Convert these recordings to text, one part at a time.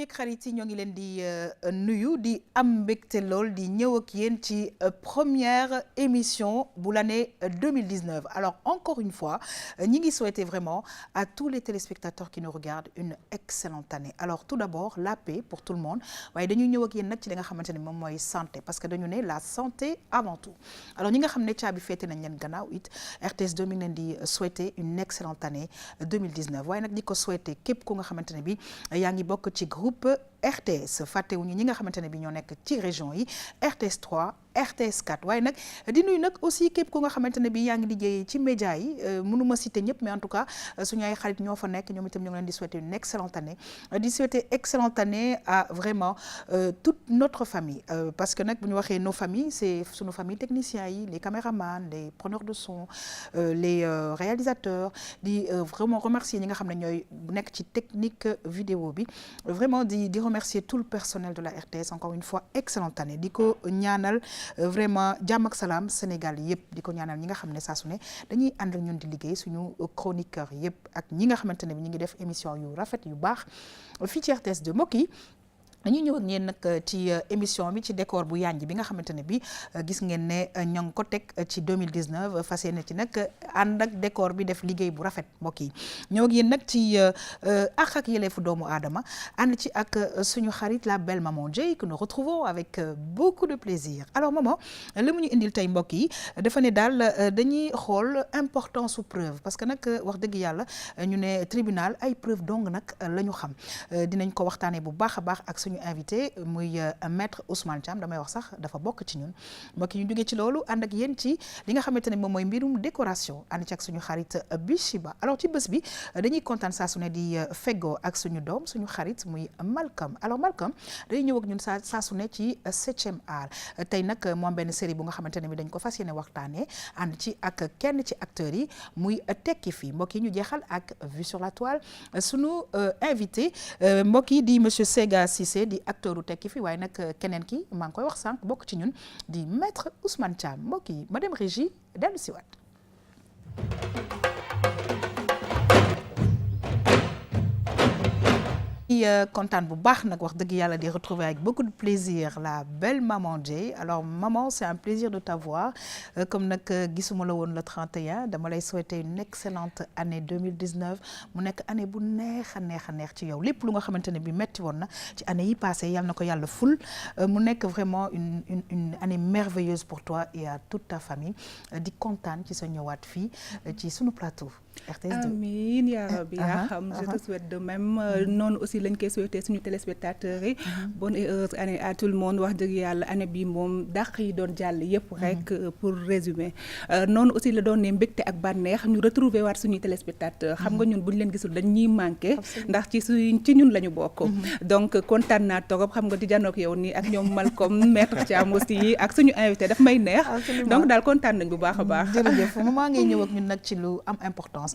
yi ak xarit yi ñoo ngi leen di nuyu di am mbégte lool di ñëw ak yéen ci première émission bu l'année 2019. Alors encore une fois ñi ngi souhaiter vraiment à tous les téléspectateurs qui nous regardent une excellente année. Alors tout d'abord la paix pour tout le monde waaye dañuy ñëw ak yéen nag ci li nga xamante ne moom mooy santé parce que dañu ne la santé avant tout. Alors ñi nga xam ne caabi féete nañ leen gannaaw it RTS 2 mi ngi leen di souhaiter une excellente année 2019 waaye nag di ko souhaiter képp ku nga xamante ne bi yaa ngi bokk ci groupe RTS fàttewuñu ñi nga xamante ne bi ñoo nekk ci région yi RTS 3 RTS 4 waaye nag di nuyu nag aussi képp ku nga xamante ne bi yaa ngi liggéey ci média yi mënuma citer ñëpp mais en tout cas suñu ay xarit ñoo fa nekk ñoom itam ñoo ngi leen di souhaiter une excellente année di souhaiter excellente année à vraiment toute notre famille parce que nag bu ñu waxee nos familles c'est suñu famille techniciens yi les caméramans les preneurs de son les réalisateurs di vraiment remercier ñi nga xam ne ñooy nekk ci technique vidéo bi vraiment di remercier tout le personnel de la RTS encore une fois excellente année di ko ñaanal vraiment jàmm ak salaam Sénégal yëpp di ko ñaanal ñi nga xam ne saa su ne dañuy ànd ak ñun di liggéey suñu chroniqueur yëpp ak ñi nga xamante ne bi ñu ngi def émission yu rafet yu baax fii ci RTS 2 mbokk yi dañuy ñëw ak ñeen nag ci émission bi ci décor bu yanj bi nga xamante ne bi gis ngeen ne ñoo ngi ko teg ci 2019 fas yéene ci nag ànd ak décor bi def liggéey bu rafet mbokk yi ñëw ak yéen nag ci àq ak yelleefu doomu aadama ànd ci ak suñu xarit la belle maman Dieye que nous retrouvons avec beaucoup de plaisir. Alors maman li mu ñu indil tey mbokk yi dafa ne daal dañuy xool importance su preuve parce que nag wax dëgg yàlla ñu ne tribunal ay preuve dong nag la ñu xam dinañ ko waxtaanee bu baax a baax ak ñu invité muy maître Ousmane Thiam damay wax sax dafa bokk ci ñun mbokk yi ñu jógee ci loolu ànd ak yéen ci li nga xamante ne moom mooy mbirum décoration ànd ci ak suñu xarit Bichiba. Alors ci bés bi dañuy kontaan saa su ne di feggoo ak suñu doom suñu xarit muy Malcolm. Alors Malcolm dañuy ñëw ak ñun saa su ne ci 7e art tey nag moom benn série bu nga xamante ne bi dañ ko fas yéene waxtaanee ànd ci ak kenn ci acteurs yi muy tekki fii mbokk yi ñu jeexal ak vue sur la toile suñu invité mbokk yi di monsieur Sega Cissé di acteur u tekki fi waaye nag keneen ki maa ngi koy wax sànq bokk ci ñun di maître Ousmane Thiam mbokk yi ma dem régie dellu si waat kontaan bu baax nag wax dëgg yàlla di retrouver avec beaucoup de plaisir la belle maman Dieye. Alors maman c'est un plaisir de t'avoir comme nag gisuma la woon le 31 dama lay souhaiter une excellente année 2019 mu nekk année bu neex a neex ci yow lépp lu nga xamante ne bi metti woon na ci année yi passé yàlla na ko yàlla ful mu nekk vraiment une année merveilleuse pour toi et à toute ta famille di kontaan ci sa ñëwaat fii ci sunu plateau RTS 2. Amiin yaa rabbi yaa xam je te souhaite de même noonu aussi lañ koy souhaiter suñu téléspectateurs yi bonne et heureuse année à tout le monde wax dëgg yàlla année bi moom dàq yi doon jàll yëpp rek pour résumer noonu aussi la doon ne mbégte ak bànneex ñu retrouver waat suñuy téléspectateurs xam nga ñun bu ñu leen gisul dañ ñuy manqué ndax ci ñun la ñu bokk donc kontaan naa torop xam nga di janook yow nii ak ñoom Malcolm maître Thiam aussi ak suñu invité daf may neex donc daal kontaan nañ bu baax a baax jërëjëf moment ngay ñëw ak ñun nag ci lu am importance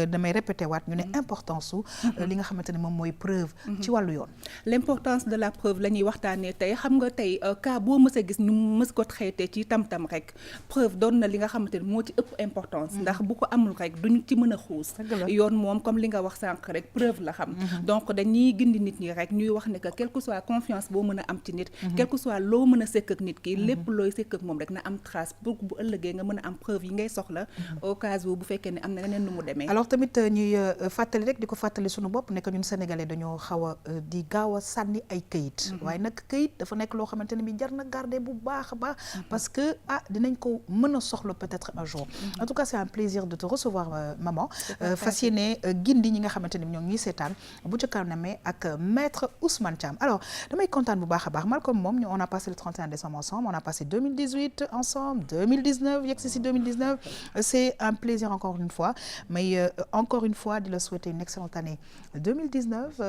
damay répété waat ñu ne importance su li nga xamante ne moom mooy preuve ci wàllu yoon. L'importance de la preuve la ñuy waxtaanee tey xam nga tey cas boo mës a gis ñu mës ko traité ci tam-tam rek preuve doon na li nga xamante ne moo ci ëpp importance ndax bu ko amul rek duñu ci mën a xuus yoon moom comme li nga wax sànq rek preuve la xam donc dañuy gindi nit ñi rek ñuy wax ne que quelle que soit confiance boo mën a am ci nit quel que soit loo mën a sekk ak nit ki lépp looy sekk ak moom rek na am trace pour bu ëllëgee nga mën a am preuve yi ngay soxla au cas où bu fekkee ne am na leneen nu mu demee. Alors tamit ñuy fàttali rek di ko fàttali suñu bopp ne que ñun sénégalais dañoo xaw a di gaaw a sànni ay këyit waaye nag këyit dafa nekk loo xamante ne bi jar na garder bu baax a baax parce que dinañ ko mën a soxla peut-être un jour en tout cas c'est un plaisir de te recevoir maman fas yéene gindi ñi nga xamante ne bi ñoo ngi ñuy seetaan bu ca kanamee ak maître Ousmane Thiam. Alors damay kontaan bu baax a baax Malcolm moom on a passé le 31 décembre ensemble on a passé 2018 ensemble 2019 yegg si 2019 c'est un plaisir encore une fois mais encore une fois di la souhaiter une excellente année 2019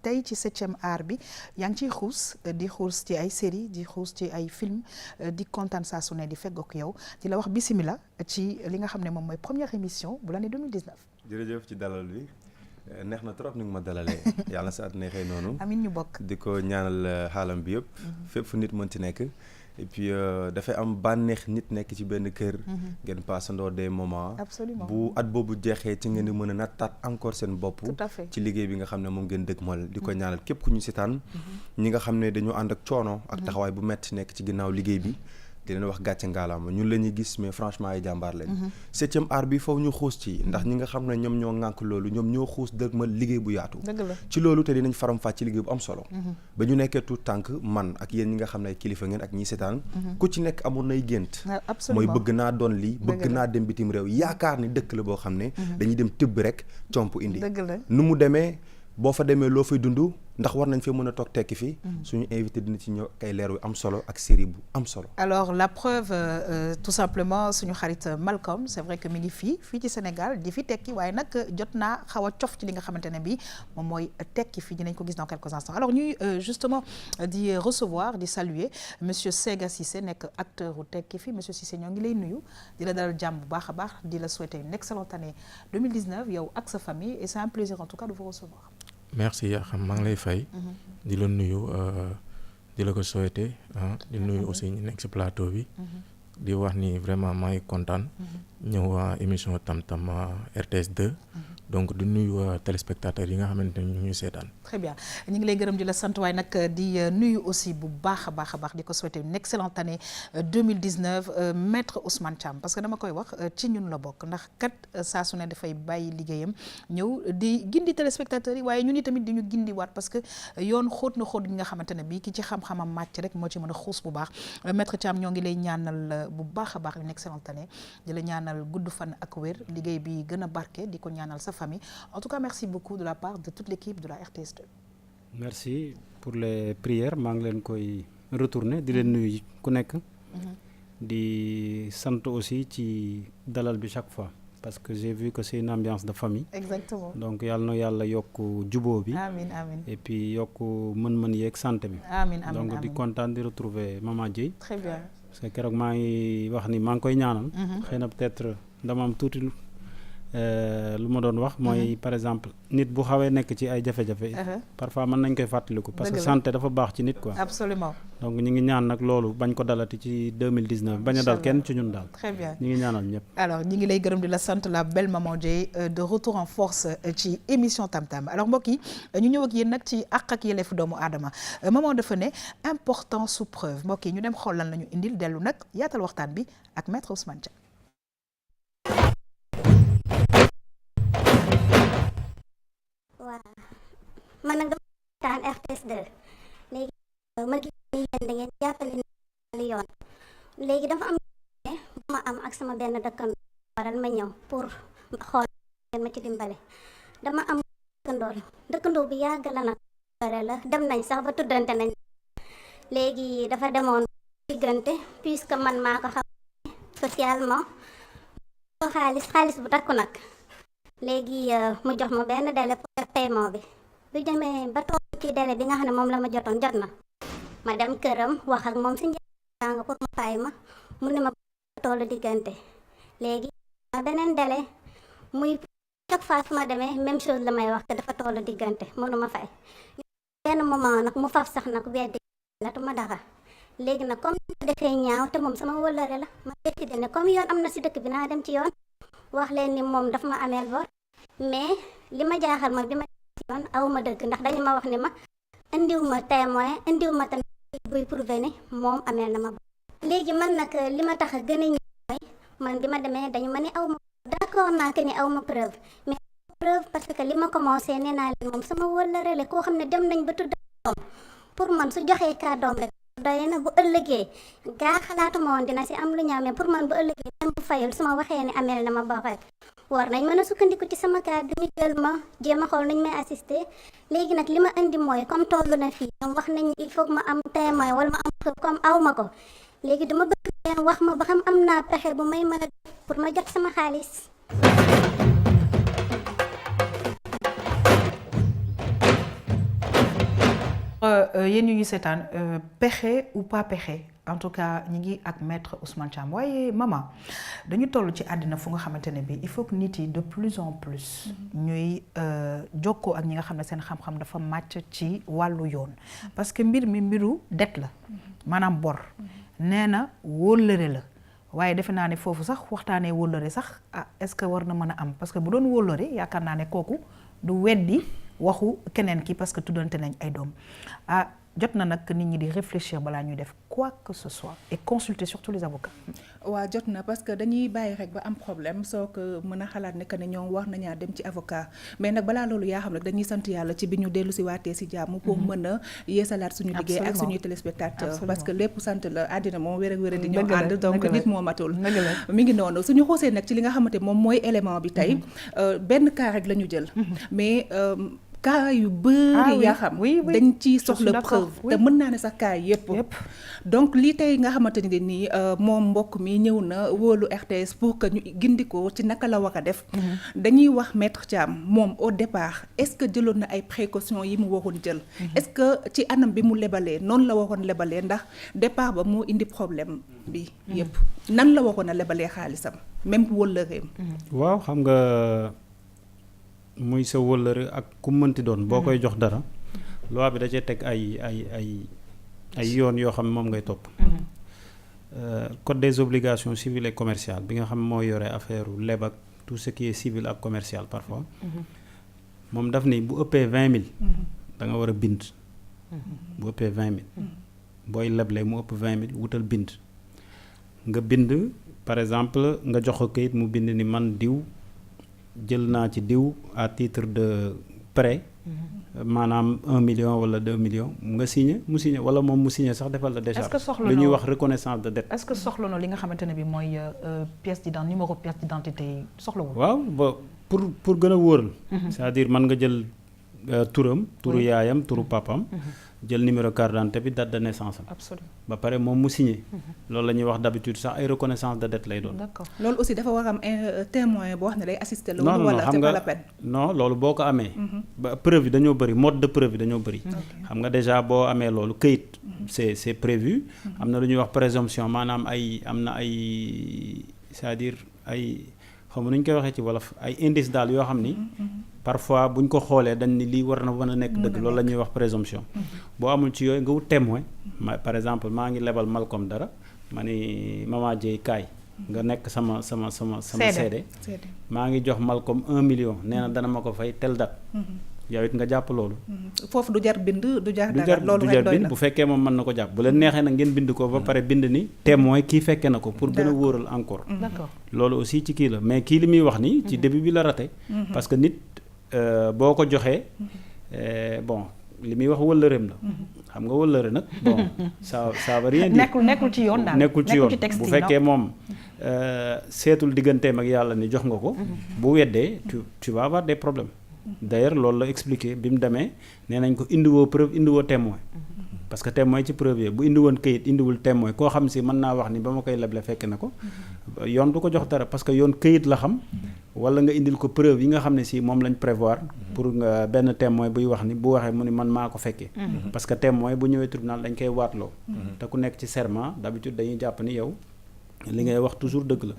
tey ci 7e art bi yaa ngi ciy xuus di xuus ci ay série di xuus ci ay film di kontaan saa su ne di feggoog yow di la wax bismillah ci li nga xam ne moom mooy première émission bu l'année 2019. jërëjëf ci dalal bi neex na trop ni nga ma dalalee yàlla sa at neexee noonu. amiin ñu bokk di ko ñaanal xaalam bi yëpp. fépp fu nit mën ci nekk et puis dafay am bànneex nit nekk ci benn kër. ngeen passandoo des moments. absolument bu at boobu jeexee ci ngeen di mën a nattaat encore seen bopp. tout à fait ci liggéey bi nga xam ne moom ngeen dëgmal di ko ñaanal képp ku ñu seetaan. ñi nga xam ne dañu ànd ak coono ak taxawaay bu metti nekk ci ginnaaw liggéey bi. di leen wax gàcce ngaalaama ñun la ñuy gis mais franchement ay jàmbaar lañ. 7e art bi foofu ñu xuus ci ndax ñi nga xam ne ñoom ñoo ŋànk loolu ñoom ñoo xuus dëgmal liggéey bu yaatu. dëgg la ci loolu te dinañ faram fàcc ci liggéey bu am solo. ba ñu nekkee tout tànk man ak yéen ñi nga xam ne ay kilifa ngeen ak ñi seetaan. ku ci nekk amoon nay gént. mooy bëgg naa doon lii bëgg naa dem bitim réew yaakaar ni dëkk la boo xam ne. dañuy dem tëbb rek comp indi. dëgg la nu mu demee boo fa demee loo fay dund ndax war nañ fee mën a toog tekki fi suñu invité dina ci ñëw kay leer yu am solo ak série bu am solo. alors la preuve tout simplement suñu xarit Malcolm c'est vrai que mi ngi fii ci Sénégal di fi tekki waaye nag jot naa xaw a cof ci li nga xamante ne bi moom mooy tekki fii dinañ ko gis dans quelques instants alors ñuy justement di recevoir di saluer monsieur Sega Cissé nekk acteur u tekki fii monsieur Cissé ñoo ngi lay nuyu di la dalal jàmm bu baax a baax di la souhaiter une excellente année 2019 yow ak sa famille et c'est un plaisir en tout cas de vous recevoir. merci yaa xam maa ngi lay fay. di la nuyu di la ko souhaiter di nuyu aussi ñu nekk ci plateau bi. di wax ni vraiment maa ngi kontaan. ñëw émission Tam Tam RTS 2. donc di nuyu téléspectateurs yi nga xamante ne ñu ngi seetaan. très bien ñu ngi lay gërëm di la sant waaye nag di nuyu aussi bu baax a baax di ko souhaiter une excellente année 2019 maître Ousmane Thiam parce que dama koy wax ci ñun la bokk ndax kat saa su ne dafay bàyyi liggéeyam ñëw di gindi téléspectateurs yi waaye ñun itamit di ñu gindi waat parce que yoon xóot na xóot gi nga xamante ne bii ki ci xam-xamam màcc rek moo ci mën a xuus bu baax maître Thiam ñoo ngi lay ñaanal bu baax a baax une excellente année di la ñaanal gudd fan ak wér liggéey bi gën a barke di ko ñaanal sa famille. En tout cas, merci beaucoup de la part de toute l'équipe de la RTS2. Merci pour les prières. maa ngi leen koy retourner di leen nuyu ku nekk. di sant aussi ci dalal bi chaque fois parce que j'ai vu que c'est une ambiance de famille. Exactement. donc yàlla na yàlla yokk jubóo bi. amiin amiin et puis yokk mën-mën yeeg santé bi. amiin amiin donc di kontaan di retrouver Maman Dieye. très bien. parce que keroog maa ngi wax ni maa ngi koy ñaanal. xëy na peut-être dama am tuuti. lu ma doon wax mooy par exemple nit bu xawee nekk ci ay jafe-jafe parfois mën nañ koy fàttaliku parce que santé dafa baax ci nit quoi. absolument. donc ñu ngi ñaan nag loolu bañ ko dalati ci 2019 bañ a dal kenn ci ñun daal. très bien ñu ngi ñaanal ñëpp. alors ñi ngi lay gërëm di la sant la belle Maman Dieye de retour en force ci émission Tam Tam alors mbokk yi ñu ñëw ak yéen nag ci àq ak yelleefu doomu aadama maman dafa ne important sous preuve mbokk yi ñu dem xool lan la ñu indil dellu nag yaatal waxtaan bi ak maître Ousmane Thiam. man nag dama taan RTS 2 léegi ma gis ni yéen da ngeen jàppale ni yoon léegi dafa am bu ma am ak sama benn dëkkandoo waral ma ñëw pour xool ngeen ma ci dimbale dama am dëkkandoo bi yàgg la nag la dem nañ sax ba tuddante nañ léegi dafa demoon diggante puisque man maa ko xam socialement ko xaalis bu takku nag léegi mu jox ma benn délai pour paiement bi bu demee ba toog ci délai bi nga xam ne moom la ma jotoon jot na ma dem këram wax ak moom si njëkk pour ma fay ma mu ne ma tollu diggante léegi beneen délai muy chaque fois su ma demee même chose la may wax te dafa tollu diggante mënu ma fay benn moment nag mu faf sax nag weddi la tu ma dara léegi nag comme defee ñaaw te moom sama wëllëre la ma décidé ne comme yoon am na si dëkk bi naa dem ci yoon wax leen ni moom daf ma ameel bor mais li ma jaaxal ma bi ma yoon aw ma dëgg ndax dañu ma wax ni ma indiw ma témoin indiw ma tamit buy prouver ne moom ameel na ma bor léegi man nag li ma tax a gën a ñëw man bi ma demee dañu ma ni aw ma d'accord naa que ni aw ma preuve mais preuve parce que li ma commencé nee naa leen moom sama wëllëre la koo xam ne dem nañ ba tudd doom pour man su joxee kàddoom rek doy na bu ëllëgee gaa xalaatuma woon dina si am lu ñaaw mais pour man bu ëllëgee même bu fayul su ma waxee ne ameel na ma bor rek war nañ mën a sukkandiku ci sama kàddu ñu jël ma jéem a xool nañ may assister léegi nag li ma indi mooy comme toll na fii ñoom wax nañ il faut ma am témoin wala ma am preuve comme aw ma ko léegi dama bëgg leen wax ma ba xam am naa pexe bu may mën a pour ma jot sama xaalis. yéen ñu ngi seetaan pexe ou pas pexe en tout cas ñi ngi ak maître Ousmane Thiam waaye maman dañu toll ci àddina fu nga xamante ne bi il faut que nit yi de plus en plus ñuy jokkoo ak ñi nga xam ne seen xam-xam dafa màcc ci wàllu yoon parce que mbir mi mbiru det la maanaam bor nee na wóllëre la waaye defe naa ne foofu sax waxtaanee wóllëre sax est-ce que war na mën a am parce que bu doon wóllëre yaakaar naa ne kooku du weddi waxu keneen ki parce que tuddante nañ ay doom jot na nag nit ñi di réfléchir balaa ñuy def quoi que ce soit et consulter surtout les avocats. waaw jot na parce que dañuy bàyyi rek ba am problème soo ko mën a xalaat ne que ne ñoom war nañaa dem ci avocat mais nag balaa loolu yaa xam ne dañuy sant yàlla ci bi ñu dellu si waatee si jàmm pour mën a yeesalaat suñu liggéey ak suñuy téléspectateurs parce que lépp sant la àddina moom wér ak wér di ñoo ànd donc nit moo matul mi ngi noonu suñu xoosee nag ci li nga xamante moom mooy élément bi tey benn cas rek la ñu jël mais cas yu bëri yaa xam dañ ci soxla preuve te mën naa ne sax cas yëpp donc lii tey nga xamante ni nii moom mbokk mi ñëw na wóolu RTS pour que ñu gindikoo ci naka la war a def dañuy wax maître Thiam moom au départ est-ce que jëloon na ay précautions yi mu waroon jël est-ce que ci anam bi mu lebalee noonu la waroon lebalee ndax départ ba moo indi problème bi yëpp nan la waroon a lebalee xaalisam même wóllëreem waaw xam nga muy sa wóllëre ak ku mënti doon boo koy jox dara loi bi da cee teg ay yoon yoo xam ne moom ngay topp code des obligations civiles et commerciales bi nga xam moo yore affaire leb ak tout ce qui est civil ak commercial parfois moom daf ni bu ëppee 20 000 da nga war a bind bu ëppee 20 000 booy leble mu ëpp 20 000 wutal bind nga bind par exemple nga jox ko kayit mu bind ni man diw jël naa ci diw à titre de prêt maanaam 1 million wala 2 millions nga signé mu signé wala moom mu signé sax defal la décharge lu ñuy wax reconnaissance de dette. est-ce que soxla na li nga xamante ne bi mooy pièce d'identité numéro pièce d'identité yi soxlawul. waaw ba pour gën a wóoral. c'est-à-dire mën nga jël turam turu yaayam turu papam jël numéro carte d'identité bi date de naissance am. absolument ba pare moom mu signé. loolu la ñuy wax d'habitude sax ay reconnaissance de dette lay doon. d'accord loolu aussi dafa war am témoin boo xam ne day assister loolu wala c'est pas la peine. non loolu boo ko amee. ba preuve yi dañoo bëri mode de preuve yi dañoo bëri. xam nga déjà boo amee loolu këyit. c'est prévu. am na lu ñuy wax présomption maanaam am na ay c'est-à-dire ay xam nga nu ñu koy waxee ci wolof ay indice daal yoo xam ni. parfois buñ ko xoolee dañ ni lii war na mën a nekk dëgg loolu la ñuy wax présomption boo amul ci yooyu nga wut témoin par exemple maa ngi lebal Malcolm dara ma ni Mama Dieye kaay nga nekk sama seede maa ngi jox Malcolm 1 million nee na dana ma ko fay telle date yow it nga jàpp loolu foofu du jar bind du jar dara loolu rek doy na bu fekkee moom mën na ko jàpp bu leen neexee nag ngeen bind ko ba pare bind ni témoin kii fekkee na ko pour gën a wóoral encore loolu aussi ci kii la mais kii li muy wax ni ci début bi la raté parce que nit boo ko joxee bon li muy wax wëllëreem la xam nga wëllëre nag bon ça veut rien dire nekkul ci yoon daal nekkul ci yoon bu fekkee moom seetul digganteem ak yàlla ni jox nga ko bu weddee tu vas avoir des problèmes d'ailleurs loolu la expliqué bi mu demee nee nañ ko indiwoo preuve indiwoo témoin parce que témoin ci preuve bu indi woon këyit indiwul témoin koo xam si mën naa wax ni ba ma koy leble fekk na ko yoon du ko jox dara parce que yoon këyit la xam wala nga indil ko preuve yi nga xam ne si moom lañ prévoir pour nga benn témoin buy wax ni bu waxee mu ni man maa ko fekkee parce que témoin bu ñëwee tribunal dañ koy waatloo te ku nekk ci serment d'habitude dañuy jàpp ni yow li ngay wax toujours dëgg la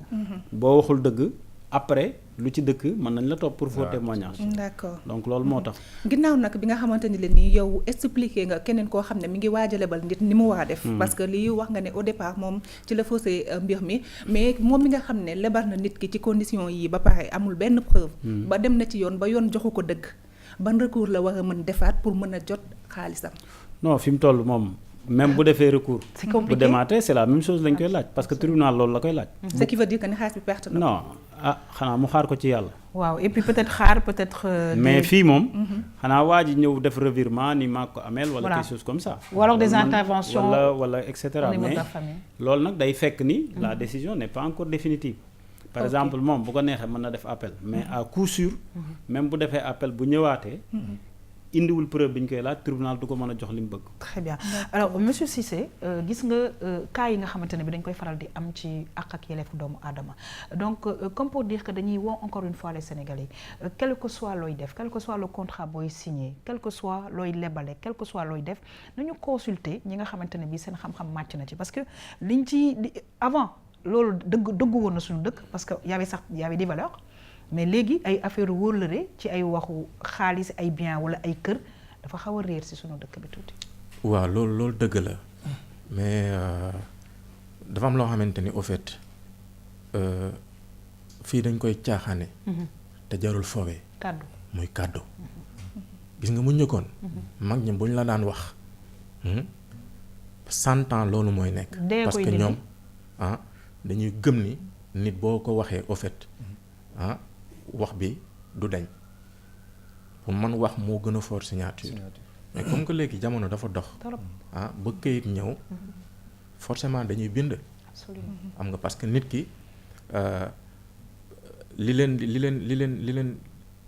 boo waxul dëgg après lu ci dëkk mën nañ la topp pour faux témoignage. d'accord donc loolu moo tax. ginnaaw nag bi nga xamante ni la nii yow expliqué nga keneen koo xam ne mi ngi waaj a lebal nit ni mu war a def. parce que lii wax nga ne au départ moom ci la faussé mbir mi mais moom mi nga xam ne lebal na nit ki ci condition yi ba pare amul benn preuve. ba dem na ci yoon ba yoon joxu ko dëgg ban recours la war a mën defaat pour mën a jot xaalisam. non fi mu toll moom. même bu defee recours. c'est compliqué bu demaatee c'est la même chose lañ koy laaj parce que tribunal loolu la koy laaj. ce qui veut dire que ne xaalis bi perte na. non xanaa mu xaar ko ci yàlla. waaw et puis peut-être xaar peut-être. mais fii moom. xanaa waa ji ñëw def revirement ni maa ko ameel. wala quelque chose comme ça. ou alors des interventions wala et cetera mais loolu nag day fekk ni la décision n'est pas encore définitive. par exemple moom bu ko neexee mën na def appel mais à coup sûr. même bu defee appel bu ñëwaatee. indiwul preuve bi ñu koy laaj tribunal du ko mën a jox li mu bëgg. très bien alors monsieur Cissé gis nga cas yi nga xamante ne bi dañ koy faral di am ci àq ak yelleefu doomu aadama donc comme pour dire que dañuy woo encore une fois les Sénégalais quel que soit looy def quel que soit le contrat booy signé quel que soit looy lebale quel que soit looy def nañu consulter ñi nga xamante ne bi seen xam-xam màcc na ci parce que liñ ci avant loolu dëggu woon na suñu dëkk parce que y avait des valeurs. mais léegi ay affaire wóllëre ci ay waxu xaalis ay bien wala ay kër dafa xaw a réer ci sunu dëkk bi tuuti. waaw loolu dëgg la mais dafa am loo xamante ni au fait fii dañ koy caaxaane te jarul foowee kàddu muy kàddu gis nga mu njëkkoon mag ñi buñ la daan wax 100 ans loolu mooy nekk parce que ñoom dañuy gëm ni nit boo ko waxee au fait wax bi du dañ pour man wax moo gën a fort signature mais comme que léegi jamono dafa dox ba këyit ñëw forcément dañuy bind xam nga parce que nit ki li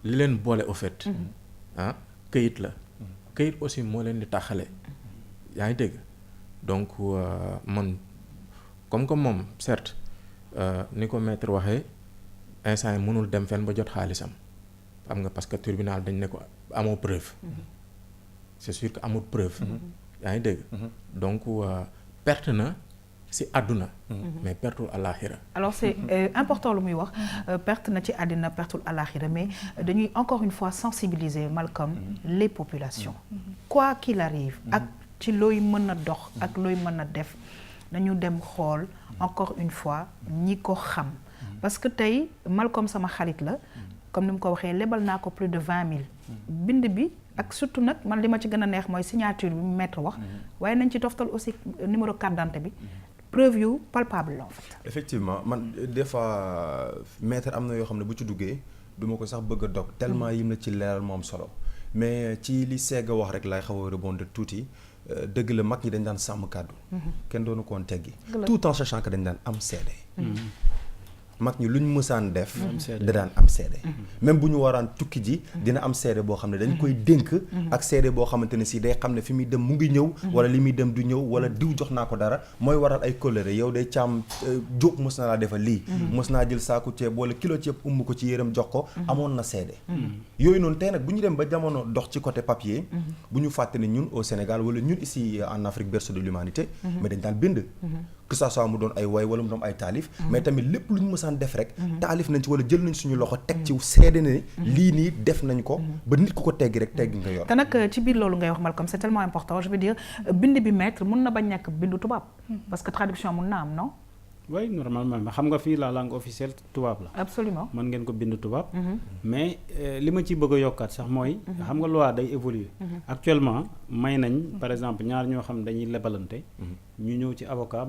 leen boole au fait këyit la këyit aussi moo leen di taxale yaa ngi dégg donc man comme que moom certes ni ko maître waxee instant yi mënul dem fenn ba jot xaalisam xam nga parce que tribunal dañ ne ko amoo preuve c'est sûr que amul preuve yaa ngi dégg donc perte na ci àdduna mais pertul àllaaxira alors c'est important lu muy wax perte na ci àddina pertul àllaaxira mais dañuy encore une fois sensibiliser Malcolm les populations quoi qu'il arrive ak ci looy mën a dox ak looy mën a def nañu dem xool encore une fois ñi ko xam parce que tey Malcolm sama xarit la comme ni mu ko waxee lebal naa ko plus de 20 000 bind bi ak surtout nag man li ma ci gën a neex mooy signature bi mu maître wax waaye nañ ci toftal aussi numéro carte d'identité bi preuve yu palpable la en fait. effectivement man des fois maître am na yoo xam ne bu ci duggee du ma ko sax bëgg a dog tellement yim na ci leeral moom solo mais ci li Sega wax rek laay xaw a rebondir tuuti dëgg la mag ñi dañ daan sàmm kàddu kenn doonu koon teggi tout en sachant que dañ daan am seede mag ñi luñ mësaan def da daan am seede même bu ñu waraan tukki ji dina am seede boo xam ne dañ koy dénk ak seede boo xamante ne si day xam ne fi muy dem mu ngi ñëw wala li muy dem du ñëw wala diw jox naa ko dara mooy waral ay kóllëre yow day càmm jóg mës na laa defal lii mës naa jël saaku ceeb wala kilo ceeb umb ko ci yéram jox ko amoon na seede yooyu noonu tey nag bu ñu dem ba jamono dox ci côté papier bu ñu fàtte ne ñun au Sénégal wala ñun ici en Afrique berceau de l'humanité mais dañ daan bind que ça soit mu doon ay way wala mu doon ay taalif mais tamit lépp lu ñu mësaan def rek taalif nañ ci wala jël nañ suñu loxo teg ci seede ne lii nii def nañ ko ba nit ku ko teggi rek teggi nga yor te nag ci biir loolu ngay wax Malcolm c'est tellement important je veux dire bind bi maître mun na bañ nekk bindu tubaab parce que traduction mun na am non oui normalement xam nga fii la langue officielle tubaab la absolument mën ngeen ko bind tubaab mais li ma ci bëgg a yokkaat sax mooy xam nga loi day évoluer actuellement may nañ par exemple ñaar ñoo xam dañuy lebalante ñu ñëw ci avocat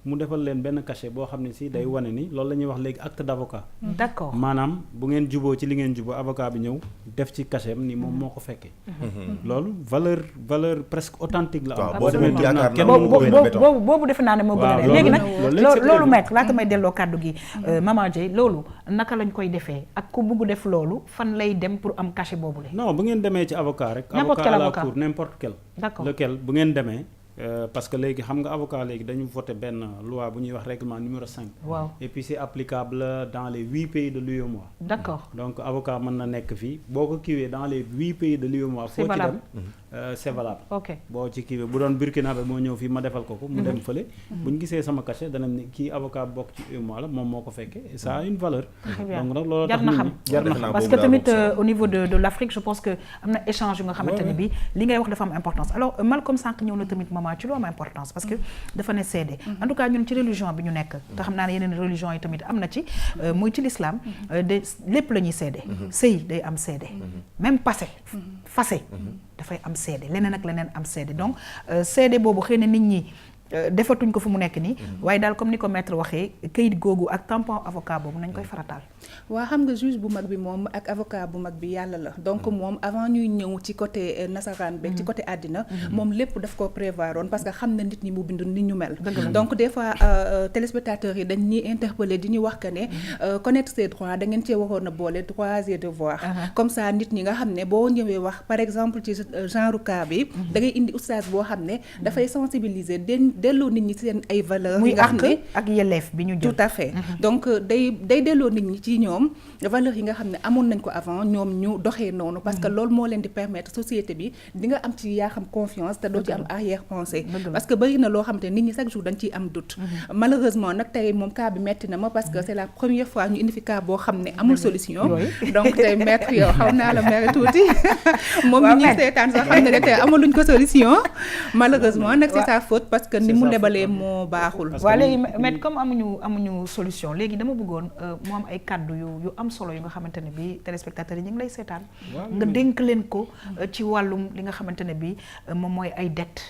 mu defal leen benn cachet boo xam ne si day wane ni loolu la ñuy wax léegi acte d'avocat d'accord maanaam bu ngeen juboo ci li ngeen juboo avocat bi ñëw def ci cachet am ni moom moo ko fekkee loolu valeur presque authentique la am boo demee yaakaar boobu defe naa ne moo gën a léegi nag loolu maître laata may delloo kàddu gi Maman Dieye loolu naka lañ koy defee ak ku bugg def loolu fan lay dem pour am cachet boobu la non bu ngeen demee ci avocat rek avocat à la cour n'importe quel d'accord lequel bu ngeen demee parce que léegi xam nga avocat léegi dañu voté benn loi bu ñuy wax règlement numéro 5 waaw et puis c'est applicable dans les 8 pays de l'UEMOA d'accord donc avocat mën na nekk fii boo ko kiiwee dans les 8 pays de l'UEMOA foo ci dem c'est valable ok boo ci kiiwee bu doon Burkina moo ñëw fii ma defal ko mu dem fële bu ñu gisee sama cachet danañ ne kii avocat bokk ci UEMOA la moom moo ko fekkee et ça a une valeur donc nag loolu jar na xam parce que tamit au niveau de l'Afrique je pense que am na échange yu nga xamante ne bi li ngay wax dafa am importance alors Malcolm sànq ñëw na tamit maman ci lu am importance parce que dafa ne seede en tout cas ñun ci religion bi ñu nekk te xam naa ne yeneen religion yi tamit am na ci muy ci l'islam de lépp la ñuy seede sëy day am seede même fase dafay am seede leneen ak leneen am seede donc seede boobu xëy na nit ñi defatuñ ko fu mu nekk nii waaye daal comme ni ko maître waxee kayit googu ak tampon avocat boobu nañ koy farataal waa xam nga juge bu mag bi moom ak avocat bu mag bi yàlla la donc moom avant ñuy ñëw ci côté nasaraan beeg ci côté àddina moom lépp daf ko prévoir woon parce que xam na nit ñi mu bind nit ñu mel donc des fois téléspectateurs yi dañ ñuy interpeller di ñu wax que ne connaître ses droits da ngeen cee waroon a boole droits et devoirs comme ça nit ñi nga xam ne boo ñëwee wax par exemple ci genre cas bi da ngay indi oustaz boo xam ne dafay sensibiliser delloo nit ñi seen ay valeurs muy yi nga xam ne ak yelleef bi ñu jël tout à fait donc day delloo nit ñi ci ñoom valeurs yi nga xam ne amoon nañ ko avant ñoom ñu doxee noonu parce que loolu moo leen di permettre société bi di nga am ci yaa xam confiance te doo ci am arrière pensée parce que bëri na loo xam te nit ñi chaque jour dañ ciy am doute malheureusement nag tey moom cas bi metti na ma parce que c'est la première fois ñu indi fi cas boo xam ne amul solution donc tey maître yow xaw naa la mere tuuti moom mi ñuy seetaan sax xam ne ne tey amaluñ ko solution malheureusement nag c'est sa faute parce que ni mu lebalee moo baaxul. waaw léegi mais comme amuñu solution léegi dama bëggoon mu am ay kàddu yu am solo yu nga xamante ne bi téléspectateurs yi ñu ngi lay seetaan nga dénk leen ko ci wàllum li nga xamante ne bi moom mooy ay dette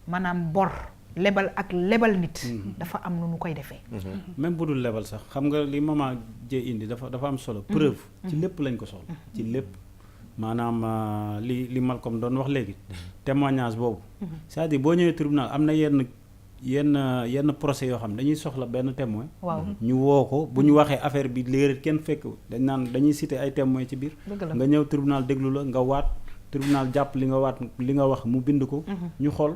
maanaam bor lebal ak lebal nit dafa am nu nu koy defee même bu dul lebal sax xam nga li maman jee indi dafa am solo preuve ci lépp lañ ko soxla ci lépp maanaam li Malcolm doon wax léegi témoignage boobu c'est-à-dire boo ñëwee tribunal am na yenn procès yoo xam ne dañuy soxla benn témoin ñu woo ko bu ñu waxee affaire bi léer kenn fekk dañ naan dañuy citer ay témoin ci biir nga ñëw tribunal déglu la nga waat tribunal jàpp li nga wax mu bind ko ñu xool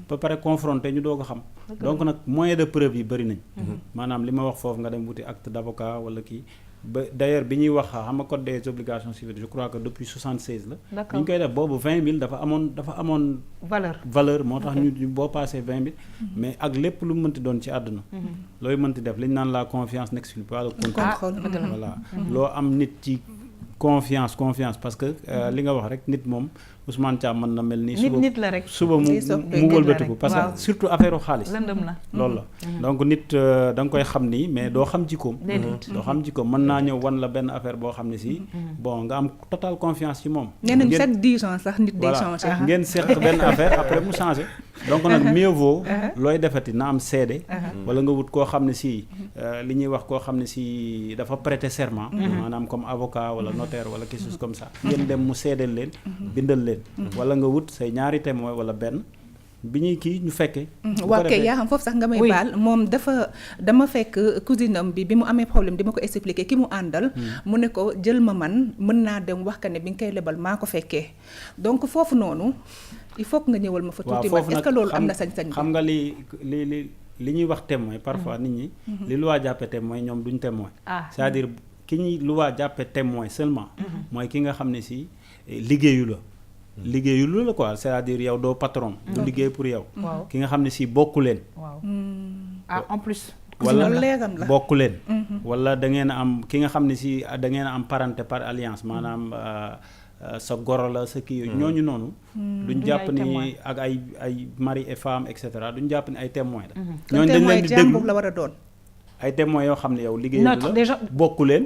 ba pare confronté ñu doog a xam donc nag moyen de preuve yi bëri nañ maanaam li ma wax foofu nga dem wuti acte d'avocat wala kii ba d'ailleurs bi ñuy wax xam nga code des obligations civiles je crois que depuis 76 la bi ñu koy def boobu 20 000 dafa amoon valeur moo tax ñu boo passé 20 000 mais ak lépp lu mënti doon ci àdduna looy mënti def li ñu naan la confiance n'exclut pas le contrôle voilà loo am nit ci confiance parce que li nga wax rek nit moom Ousmane Thiam mën na mel ni suba mu wëlbatiku parce que surtout affaire u xaalis loolu la donc nit da nga koy xam nii mais doo xam jikkoom mën naa ñëw wan la benn affaire boo xam ne si bon nga am total confiance ci moom nee nañ chaque 10 ans sax nit day changer ngeen seq benn affaire après mu changer donc nag mieux vaut looy defati na am seede wala nga wut koo xam ne si li ñuy wax koo xam ne si dafa prêter serment maanaam comme avocat wala notaire wala quelque chose comme ça ngeen dem mu seedeel leen bindal leen wala nga wut say ñaari témoin wala benn bi ñuy kii ñu fekkee waa kay yaa xam foofu sax nga may baal moom dama fekk cousine am bi mu amee problème di ma ko expliquer ki mu àndal mu ne ko jël ma man mën naa dem wax ka ne bi nga koy lebal maa ko fekkee donc foofu noonu il faut que nga ñëwal ma fa tuuti man est-ce que loolu am na sañ-sañ xam nga li ñuy wax témoin parfois nit ñi li loi jàppe témoin ñoom duñ témoin c'est-à-dire ki ñuy loi jàppe témoin seulement mooy ki nga xam ne si liggéeyu la quoi c'est-à-dire yow doo patron du liggéey pour yow ki nga xam ne si bokku leen en plus wala bokku leen wala da ngeen a am ki nga xam ne si da ngeen a am parenté par alliance maanaam sa goro la sa kii ñooñu noonu duñ jàpp ni ak ay mari et femme et cetera duñ jàpp ni ay témoin la ñooñu dañ leen di déglu la war a doon ay témoins yoo xam ne yow liggéey la bokku leen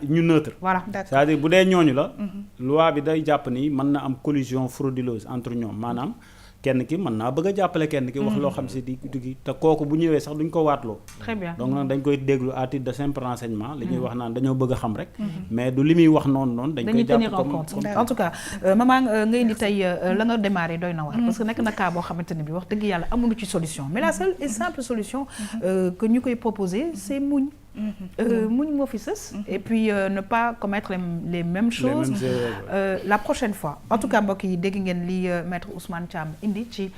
ñu neutre voilà c'est-à-dire bu dee ñooñu la loi bi day jàpp ni mën na am collusion frauduleuse entre ñoom maanaam kenn ki mën naa bëgg a jàppale kenn ki wax loo xam si di te kooku bu ñëwee sax duñ ko waatloo très bien donc nag dañ koy déglu à titre de simple renseignement li ñuy wax naan dañoo bëgg a xam rek mais du li muy wax noonu dañ koy jàpp comme en tout cas maman nga indi tey la nga démarré doy na waar parce que nekk na cas boo xamante ne bi wax dëgg yàlla amuñu ci solution mais la seule et simple solution que ñu koy proposer c'est muñ muñ moo fi sës et puis ne pas commettre les mêmes choses la prochaine fois en tout cas mbokk yi dégg ngeen li maître Ousmane Thiam indi ci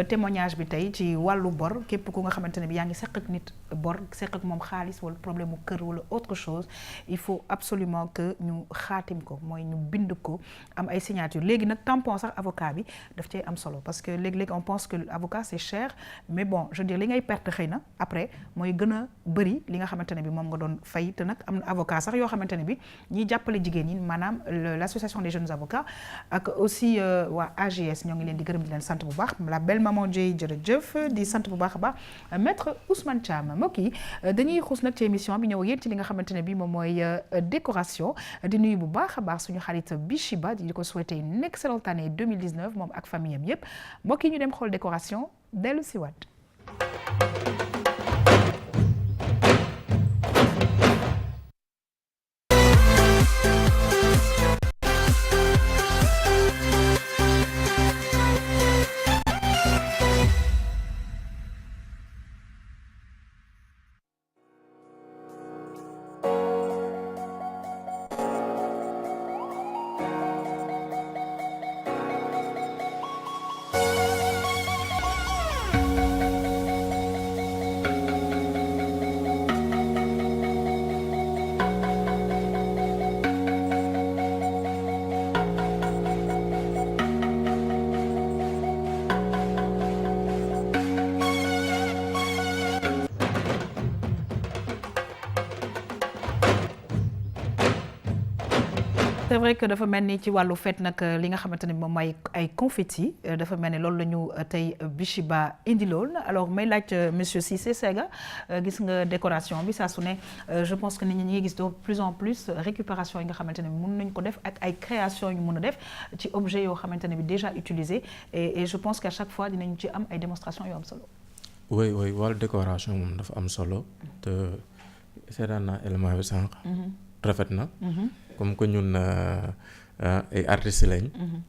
témoignage bi tey ci wàllu bor képp ku nga xamante ne bi yaa ngi seq ak nit bor seq ak moom xaalis wala problème mu kër wala autre chose il faut absolument que ñu xaatim ko mooy ñu bind ko am ay signature léegi nag tampon sax avocat bi daf cay am solo parce que léegi on pense que l'avocat c'est cher mais bon je veux dire li ngay perte xëy na après mooy gën a bëri li nga xamante ne bi moom nga doon fay te nag am na avocat sax yoo xamante ne bi ñiy jàppale jigéen ñi maanaam l'association des jeunes avocats ak aussi waa AGS ñoo ngi leen di gërëm di leen sant bu baax la belle maman Dieye jërëjëf di sant bu baax a baax maître Ousmane Thiam mbokk yi dañuy xuus nag ci émission bi ñëw yéen ci li nga xamante ne bi moom mooy décoration di nuyu bu baax a baax suñu xarit Bichiba di ko souhaiter une excellente année 2019 moom ak famille am yépp mbokk yi ñu dem xool décoration dellu si waat c'est vrai que dafa mel ni ci wàllu fête nag li nga xamante ne moom mooy ay confetti dafa mel ni loolu la ñu tey Bishiba indi lool alors may laaj monsieur Cissé Sega gis nga décoration bi saa su ne je pense que nit ñi ngi gis de plus en plus récupération yi nga xamante ne mën nañ ko def ak ay création yu mën a def ci objet yoo xamante ne bi déjà utilisé et je pense qu'à chaque fois dinañ ci am ay démonstration yu am solo. oui wàllu décoration moom dafa am solo te seetaan naa élément bi sànq. rafet na. comme que ñun ay artistes lañ.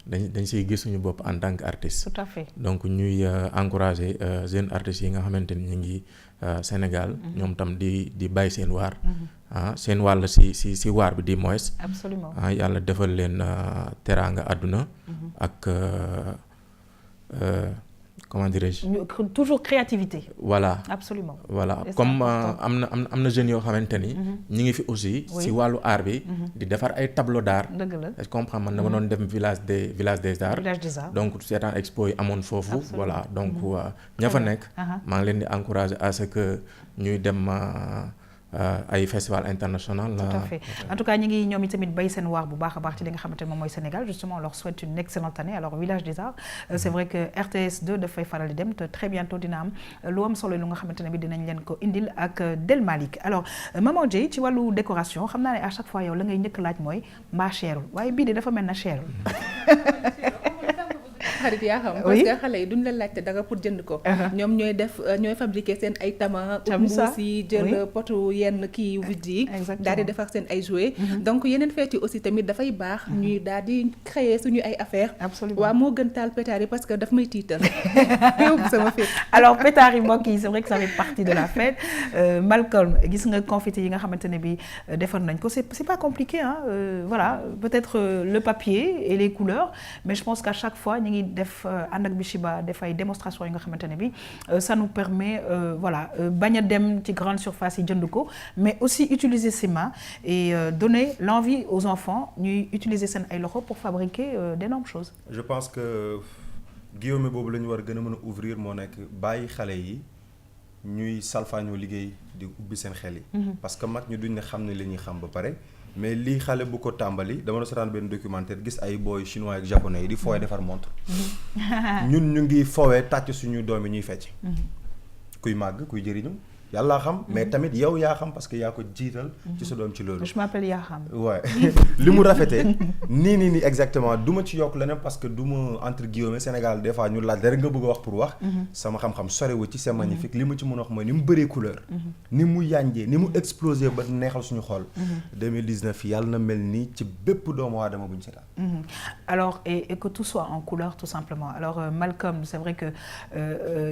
dañ siy gis suñu bopp en tant que artiste. tout à fait donc ñuy encourager jeunes artistes yi nga xamante ni ñu ngi Sénégal. ñoom tam di bàyyi seen waar. seen wàll si waar bi di moins. absolument yàlla defal leen teraanga àdduna. ak comment dirais-je. toujours créativité. voilà absolument voilà comme am na jeunes yoo xamante ni. ñi ngi fi aussi. si wàllu art bi. di defar ay tableau d'art. dëgg la je comprends man dama doon dem village des arts. donc seetaan expo yi amoon foofu. voilà donc ña fa nekk. maa ngi leen di encourager à ce que ñuy dem. ay festival international. tout à fait en tout cas ñi ngi ñoom itamit bay seen waar bu baax a baax ci li nga xamante ne moom mooy Sénégal justement on leur souhaite une excellente année alors village des arts c'est vrai que RTS2 dafay faral di dem te très bientôt dina am lu am solo lu nga xamante ne bi dinañ leen ko indil ak Del Malick alors Maman Dieye ci wàllu décoration xam naa ne à chaque fois yow la ngay njëkk laaj mooy mbaa cherul waaye bii de dafa mel na cherul. xarit yaa xam parce que xale yi duñ la laajte dara pour jënd ko ñoom ñooy fabriquer seen ay tama mbuus yi jël potu yenn kii wujj yi daal di defar seen ay jouets donc yeneen feet yi aussi tamit dafay baax ñuy daal di créer suñu ay affaires waaw moo gën taal pétard yi parce que daf may tiital yóbbu sama fête alors pétard yi mbokk yi c'est vrai que ça fait partie de la fête Malcolm gis nga confetti yi nga xamante ne bi defar nañ ko c'est pas compliqué hein voilà peut-être le papier et les couleurs mais je pense qu'à chaque fois ñu ngi def ànd ak Bishiba def ay démonstration yi nga xamante ne bi ça nous permet voilà bañ a dem ci grande surface yi jënd ko mais aussi utiliser ses mains et donner l'envie aux enfants ñuy utiliser seen ay loxo pour fabriquer d'énormes choses. je pense que Guillaume boobu la ñu war a gën a mën a ouvrir moo nekk bàyyi xale yi ñuy salfaañoo liggéey di ubbi seen xel yi. parce que mag ñu duñ ne xam ne li ñuy xam ba pare. mais lii xale bu ko tàmbali dama doon seetaan benn documentaire gis ay boy chinois ak japonais yi di fooy defar montre ñun ñu ngi foowee tàcc suñu doom yi ñuy fecc kuy màgg kuy jëriñu yàlla xam mais tamit yow yaa xam parce que yaa ko jiital ci sa doom ci loolu je m'appelle yaa xam waaw li mu rafetee nii exactement du ma ci yokk leneen parce que du ma entre guillemets Sénégal des fois ñu laaj rek nga bëgg a wax pour wax sama xam-xam sorewu ci c'est magnifique li ma ci mën a wax mooy ni mu bëree couleur ni mu yànjee ni mu explosé ba neexal suñu xol 2019 yàlla na mel nii ci bépp doomu aadama bu ñu seetaan alors et que tout soit en couleur tout simplement alors Malcolm c'est vrai que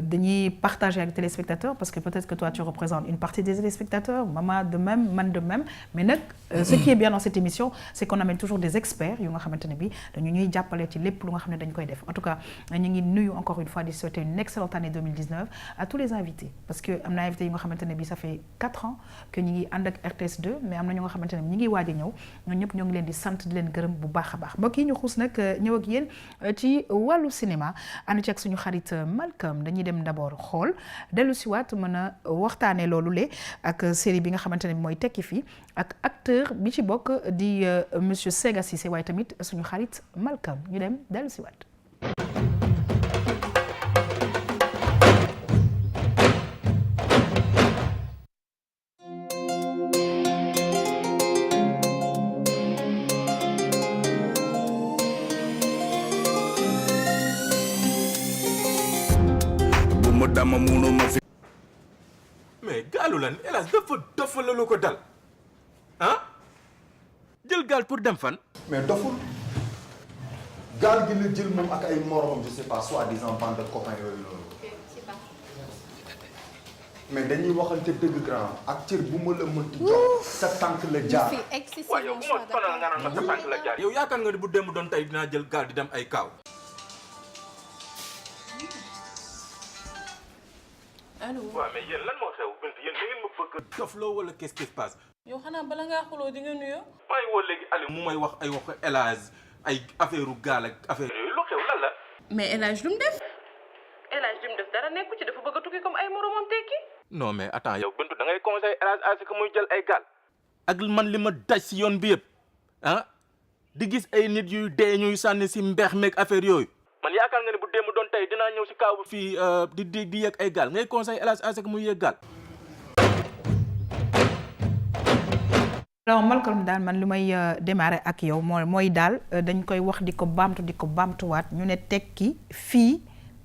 dañuy partager avec téléspectateurs parce que peut-être que toi tu représente une partie des téléspectateurs Maman de même man de même mais nag ce qui est bien dans cette émission c'est qu'on amène toujours des experts yu nga xamante ne bi dañu ñuy jàppale ci lépp lu nga xam ne dañ koy def en tout cas ñu ngi nuyu encore une fois di souhaiter une excellente année 2019 à tous les invités parce que am na invités yu nga xamante ne bi ça fait 4 ans que ñu ngi ànd ak RTS2 mais am na ñu nga xamante ne ñi ngi waaj a ñëw ñoom ñëpp ñoo ngi leen di sant di leen gërëm bu baax a baax mbokk yi ñu xuus nag ñëw ak yéen ci wàllu cinéma ànd ci ak suñu xarit Malcolm dañuy dem d'abord xool dellu si waat mën a waxtaanee loolu le ak série bi nga xamante ne mooy tekki fii ak acteur bi ci bokk di monsieur Sega Cissé waaye tamit suñu xarit Malcolm ñu dem dellu si waat mais gaalu lan hélas dafa la ko dal ah jël gaal pour dem fan. mais doful gaal gi la jël moom ak ay moromam je sais pas soi-disant bande de copains yooyu loolu. mais dañuy waxante dëgg grand ak cër bu ma la mënti jox sa tànk la jaar. waaw yow bu ma sonal nga naan sa tànk la jaar yow yaakaar nga ni bu démb doon tey dinaa jël gaal di dem ay kaaw. allo waaw mais yéen lan moo xew bint yéen da ngeen ma bëgg dof loo wala qu'est-ce qui se passe. yow xanaa bala ngaa xuloo di nga nuyoo. maa ngi woo léegi Aliou mu may wax ay waxu élage ay affaire gaal ak affaire yooyu lu xew lan la. mais El Hadj lu mu def. El Hadj lu mu def dara nekku ci dafa bëgg a tukki comme ay moromam tekki. non mais attends yow Bintu da ngay conseil élage à ce que muy jël ay gaal. ak man li ma daj si yoon bi yëpp ah di gis ay nit yuy dee ñuy sànni si mbeex meeg affaire yooyu man yaakaar nga ne bu démb doon tey dinaa ñëw si kaw bu fii di yëg ay gaal ngay conseil El Hadj Assec muy yëg gaal. alors Malcolm daal man lu may démarrer ak yow mooy daal dañ koy wax di ko baamtuwaat ñu ne tekki fii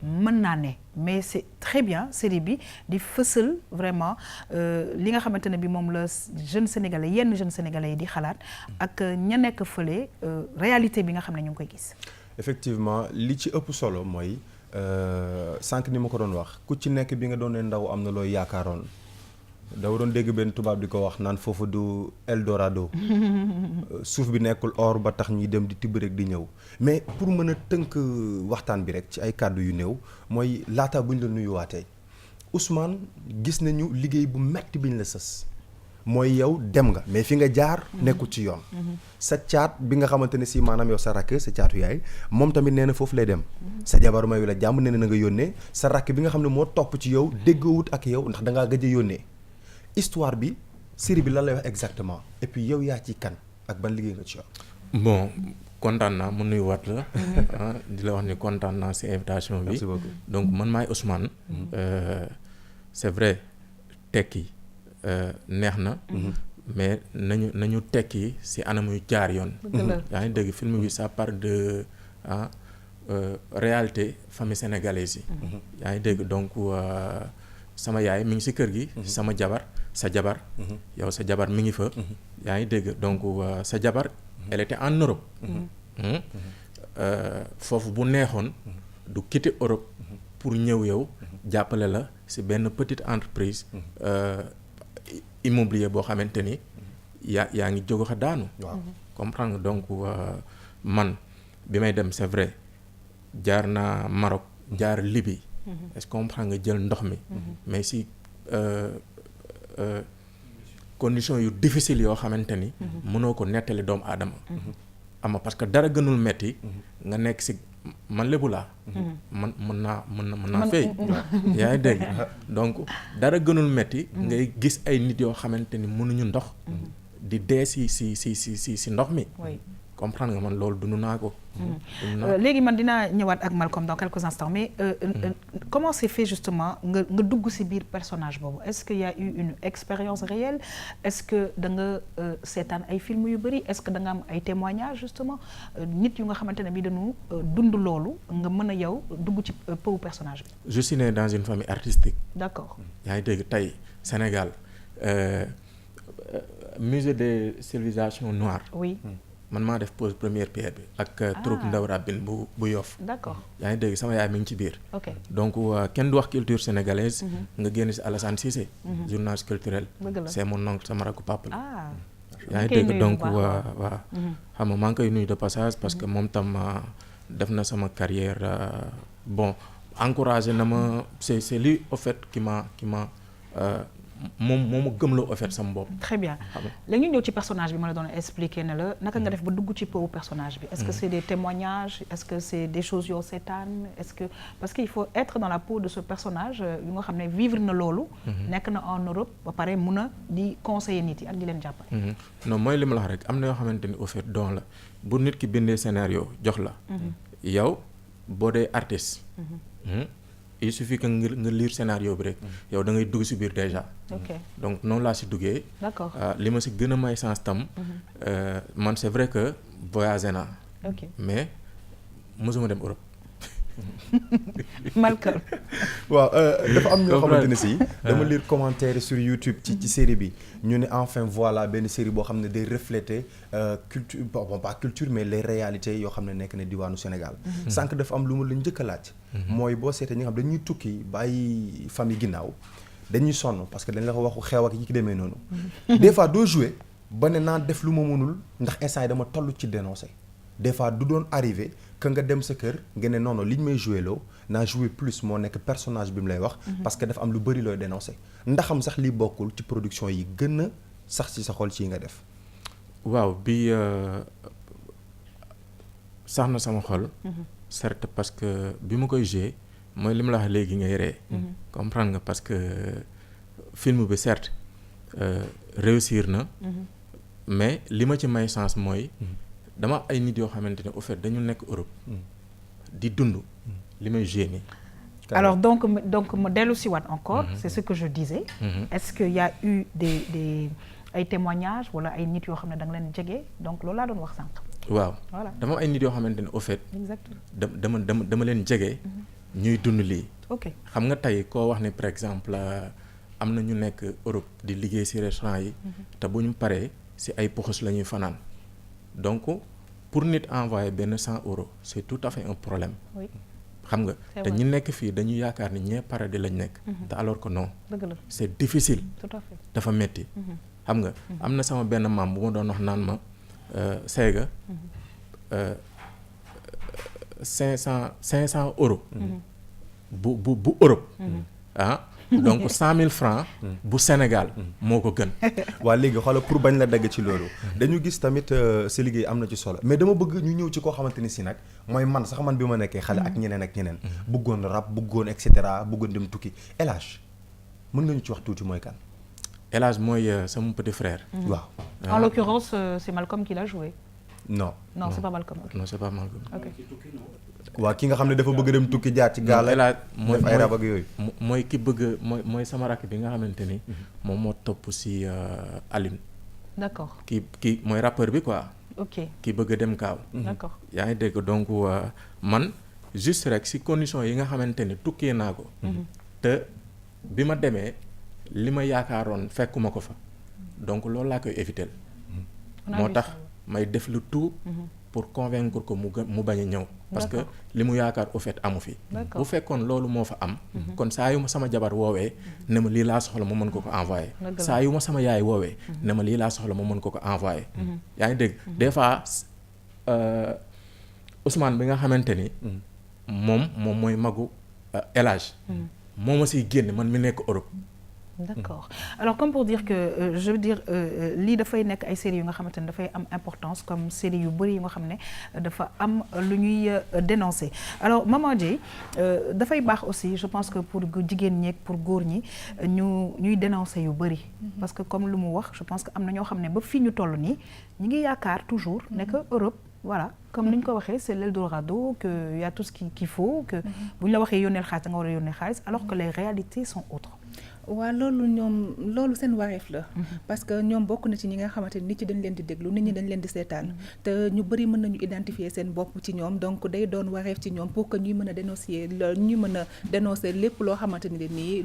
mën naa ne mais c'est très bien série bi di fësal vraiment li nga xamante ne bi moom la jeune sénégalais yenn jeune sénégalais yi di xalaat ak ña nekk fële réalité bi nga xam ne ñu ngi koy gis. effectivement li ci ëpp solo mooy sànq ni ma ko doon wax ku ci nekk bi nga doon ne ndaw am na looy yaakaaroon daw doon dégg benn tubaab di ko wax naan foofu du Eldorado suuf bi nekkul or ba tax ñuy dem di tibb rek di ñëw mais pour mën a tënk waxtaan bi rek ci ay kàddu yu néew mooy laata buñ la nuyuwaatee Ousmane gis nañu liggéey bu metti biñ la sës mooy yow dem nga mais fi nga jaar nekkul ci yoon sa caat bi nga xamante ne si maanaam yow sa rakk sa caatu yaay moom tamit nee na foofu lay dem sa jabar mayu la jàmm nee na nga yónnee sa rakk bi nga xam ne moo topp ci yow déggoowut ak yow ndax dangaa gëj a yónnee histoire bi série bi lan lay wax exactement et puis yow yaa ci kan ak ban liggéey nga ci yow. bon kontaan naa mu nuyuwaat la di la wax ni kontaan naa si invitation bi. Merci beaucoup. donc man maay Ousmane. c'est vrai tekki neex na. mais nañu tekki si anam yu jaar yoon. yaa ngi dégg film bi ça part de réalité famille sénégalaise yi. yaa ngi dégg donc sama yaay mi ngi si kër gi. sama jabar sa jabar. yow sa jabar mi ngi fa. yaa ngi dégg donc sa jabar elle était en Europe. foofu bu neexoon du quitter Europe pour ñëw yow jàppale la si benn petite entreprise immobilier boo xamante ni yaa ngi jóg xa daanu. comprendre nga donc man bi may dem c'est vrai jaar naa Maroc jaar Libye. est-ce que comprendre nga jël ndox mi. mais si conditions yu difficile yoo xamante ni. mënoo ko nettali doomu aadama. ama parce que dara gënul metti nga nekk si man lébu laa. mën naa fay. yaa ngi dégg donc dara gënul metti ngay gis ay nit yoo xamante ni mënuñu ndox. di dee si ndox mi. comprendre nga man loolu dund naa ko. léegi man dinaa ñëwaat ak Malcolm dans quelques instants mais comment c'est fait justement nga dugg ci biir personnage boobu est-ce qu'il y a eu une expérience réelle est-ce que da nga seetaan ay film yu bari est-ce que da nga am ay témoignages justement nit yu nga xamante ne bi dañu dund loolu nga mën a yow dugg ci peau personnage bi. je suis né dans une famille artistique. d'accord. yaa ngi dégg tey Sénégal musée des civilisations noires. oui. man maa def pose première pierre bi ak troupe Ndaw Rabine bu Yoff. d'accord. yaa ngi dégg sama yaay mi ngi ci biir. ok donc kenn du wax culture sénégalaise. nga génn si Alassane Cissé. journaliste culturel. c'est mon oncle sama rakku papa la. yaa ngi dégg donc waa xam nga maa ngi koy nuyu de passage parce que moom tam def na sama carrière bon encouragé na ma c'est lui au fait qui m'a moom ma gëmloo au fait sama bopp. très bien léegi ñu ñëw ci personnage bi ma la doon expliquer ne la naka nga def ba dugg ci peau personnage bi. est-ce que c'est des témoignages est-ce que c'est des choses yoo seetaan est-ce que parce que il faut être dans la peau de ce personnage yu nga xam ne vivre na loolu. nekk na en Europe ba pare mun a di conseiller nit yi ak di leen jàppale. non mooy li ma la wax rek am na yoo xamante ni au fait don la bu nit ki bindee scénario jox la. yow boo dee artiste. il suffit que nga lire scénario bi rek yow da ngay dugg ci biir déjà. ok donc noonu laa ci duggee. d'accord li ma ci gën a may sens tam. man c'est vrai que voyagé naa. ok mais mosuma dem Europe. Malcolm. waaw dafa am ñoo xamante ne si. dama lire commentaire sur YouTube ci série bi ñu ne enfin voilà benn série boo xam ne day refléter culture bon pas culture mais les réalités yoo xam ne nekk na diwaanu Sénégal. sànq dafa am lu ma la njëkk a laaj. mooy boo seetee ñi nga xam dañuy tukki bàyyi famille ginnaaw dañuy sonn parce que dañ la ko waxu xew ak yi ki demee noonu. des fois doo jouer ba ne naa def lu ma mënul ndax instant yi dama toll ci dénoncer. des fois du doon arrivé que nga dem sa kër nga ne non non li ñu may joué loo naa joué plus moo nekk personnage bi mu lay wax. parce que dafa am lu bari looy dénoncé. ndaxam sax li bokkul ci production yi gën a sax ci sa xol ci nga def. waaw bi sax na sama xol. certes parce que bi ma koy joué mooy li ma la wax léegi ngay ree. comprendre nga parce que film bi certes réussir na. mais li ma ci may chance mooy. dama ay nit yoo xamante ne au fait dañu nekk Europe di dund li may joué nii. Alors donc ma dellu si waat encore c'est ce que je disais est-ce qu'il y a eu des ay témoignages wala ay nit yoo xam ne da nga leen jege donc loolu laa doon wax sànq. waaw voilà dama ay nit yoo xamante ne au fait. exactement dama leen jege. ñuy dund lii. ok xam nga tey koo wax ne par exemple am na ñu nekk Europe di liggéey ci restaurant yi. te bu ñu paree ci ay poxos la ñuy fanaan donc pour nit envoyer benn 100 €, c'est tout à fait un problème. oui xam nga te ñi nekk fii dañuy yaakaar ni ñee paradis lañ nekk. te alors que non. dëgg la c'est difficile. tout à fait dafa metti xam nga am na sama benn maam bu ma doon wax naan ma Sega 500 €. bu Europe. Donc 100 000 francs bu Sénégal moo ko gën. waa léegi xoolal pour bañ la dagg ci loolu dañu gis tamit sa liggéey am na ci solo mais dama bëgg ñu ñëw ci koo xamante ni si nag mooy man sax man bi ma nekkee xale ak ñeneen bëggoon rap bëggoon et cetera bëggoon dem tukki El Hadj mën nga ñu ci wax tuuti mooy kan. El Hadj mooy sama petit frère. waaw. En l'occurrence c'est Malcolm qui l'a joué. non c'est pas Malcolm. Okay. non c'est pas Malcolm. ok waa ki nga xam ne dafa bëgg dem tukki jaar ci gaal El Hadj def ay rab ak yooyu. mooy ki bëgg mooy sama rakk bi nga xamante ni moom moo topp ci Aline. d'accord ki mooy rappeur bi quoi. ok ki bëgg a dem kaaw. d'accord yaa ngi dégg donc man juste rek ci condition yi nga xamante ni tukkee naa ko. te bi ma demee li ma yaakaaroon fekkuma ko fa donc loolu laa koy éviter. moo tax may def le tout pour convaincre ko mu bañ a ñëw. parce que li mu yaakaar au fait amu fi. bu fekkoon loolu moo fa am. kon saa yu ma sama jabar woowee ne ma lii laa soxla ma mën ko envoyer. saa yu ma sama yaay woowee ne ma lii laa soxla ma mën ko envoyer. yaa ngi dégg des fois Ousmane bi nga xamante ni moom mooy magu El Hadj moo ma siy génn man mi nekk Europe. d'accord alors comme pour dire que je veux dire lii dafay nekk ay séries yu nga xamante ne dafay am importance comme séries yu bëri yu nga xam ne dafa am lu ñuy dénoncer alors Maman Dieye dafay baax aussi je pense que pour jigéen ñi ak pour góor ñi ñuy dénoncer yu bëri parce que comme lu mu wax je pense que am na ñoo xam ne ba fii ñu toll nii ñi ngi yaakaar toujours ne que Europe voilà comme ni ñu ko waxee c'est l'Eldorado que y a tout ce qu'il faut que bu ñu la waxee yónneel xaalis da nga war a yónnee xaalis alors que les réalités sont autres. waaw loolu seen wareef la parce que ñoom bokk na ci ñi nga xamante ni nit ñi dañ leen di déglu nit ñi dañ leen di seetaan te ñu bëri mën nañu identifier seen bopp ci ñoom donc day doon wareef ci ñoom pour que ñuy mën a dénoncer lépp loo xamante ni nii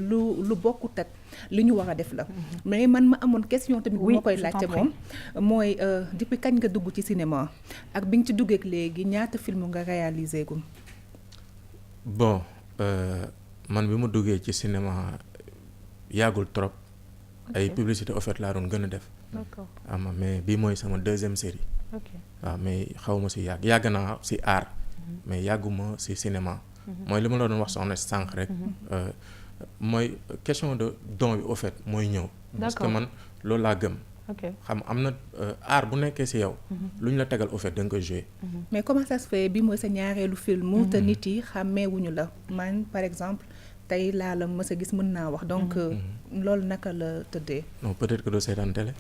lu bokkut ak li ñu war a def la mais man ma amoon question tamit bu ma koy laajte moom mooy depuis kañ nga dugg ci cinéma ak bi nga ci duggeek léegi ñaata film nga réalisé gum. bon man bi ma duggee ci cinéma yàggul trop ay publicité au fait laa doon gën a def. d'accord mais bii mooy sama deuxième série. ok waaw mais xaw ma si yàgg naa si art. mais yàgguma si cinéma. mooy li ma la doon wax soxna sànq rek. mooy question de don bi au fait mooy ñëw. parce que man loolu laa gëm. xam am na art bu nekkee si yow. lu ñu la tegal au fait da nga koy jouer. mais comment ça se fait bi mooy sa ñaareelu film. te nit yi xàmmeewuñu la man par exemple. tey laa la mës a gis mën naa wax donc loolu naka la tëddee. non peut-être que doo seetaan télé.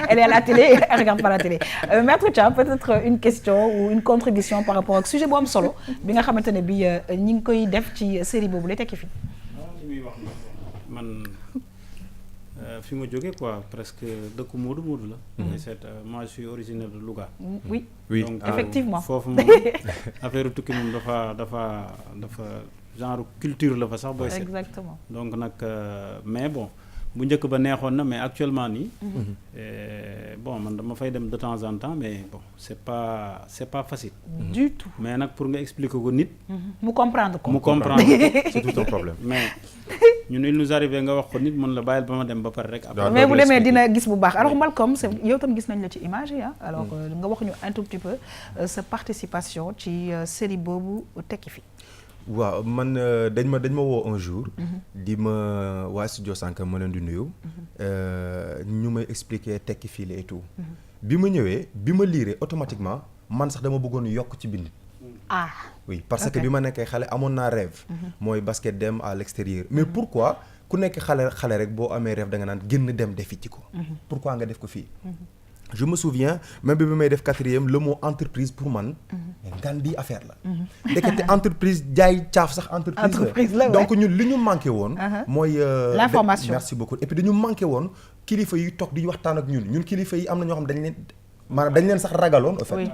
Elle est à la télé, elle regarde pas la télé. Maître Thiam peut-être une question ou une contribution par rapport ak sujet bu am solo bi nga xamante ne bi ñi ngi koy def ci série boobu la tekki fi. li muy wax man fi ma jógee quoi presque dëkku Moodu la. mooy seet moi je suis originaire de Louga. oui donc effectivement foofu moom affaire tukki moom dafa genre culture la fa sax booy seet. exactement donc nag mais bon bu njëkk ba neexoon na mais actuellement nii. bon man dama fay dem de temps en temps mais bon c'est pas facile. du tout mais nag pour nga expliquer ko nit. mu comprendre ko c'est tout un problème. mais ñun il nous arrive nga wax ko nit mën la bàyyil ba ma dem ba pare rek. mais bu demee dina gis bu baax alors Malcolm yow tam gis nañ la ci image yi alors nga wax ñu un tout petit peu sa participation ci série boobu tekki fi. waaw man dañ ma woo un jour. di ma waa studio sànq ma leen di nuyu. ñu may expliquer tekki fii la et tout. bi ma ñëwee bi ma liiree automatiquement man sax dama bëggoon yokk ci bind. ah oui parce que bi ma nekkee xale amoon naa rêve. mooy basket dem à l'extérieur. mais pourquoi ku nekk xale rek boo amee rêve da nga naan génn dem defi ci ko. pourquoi nga def ko fii. je me souviens même bi may def 4e le mot entreprise pour man ngan bi affaire la ndekete entreprise jaay caaf sax entreprise la donc ñun li ñu manqué woon mooy l'information. merci beaucoup et puis dañu manqué woon kilifa yi toog di waxtaan ak ñun kilifa yi am na ñoo xam dañ leen sax ragaloon en fait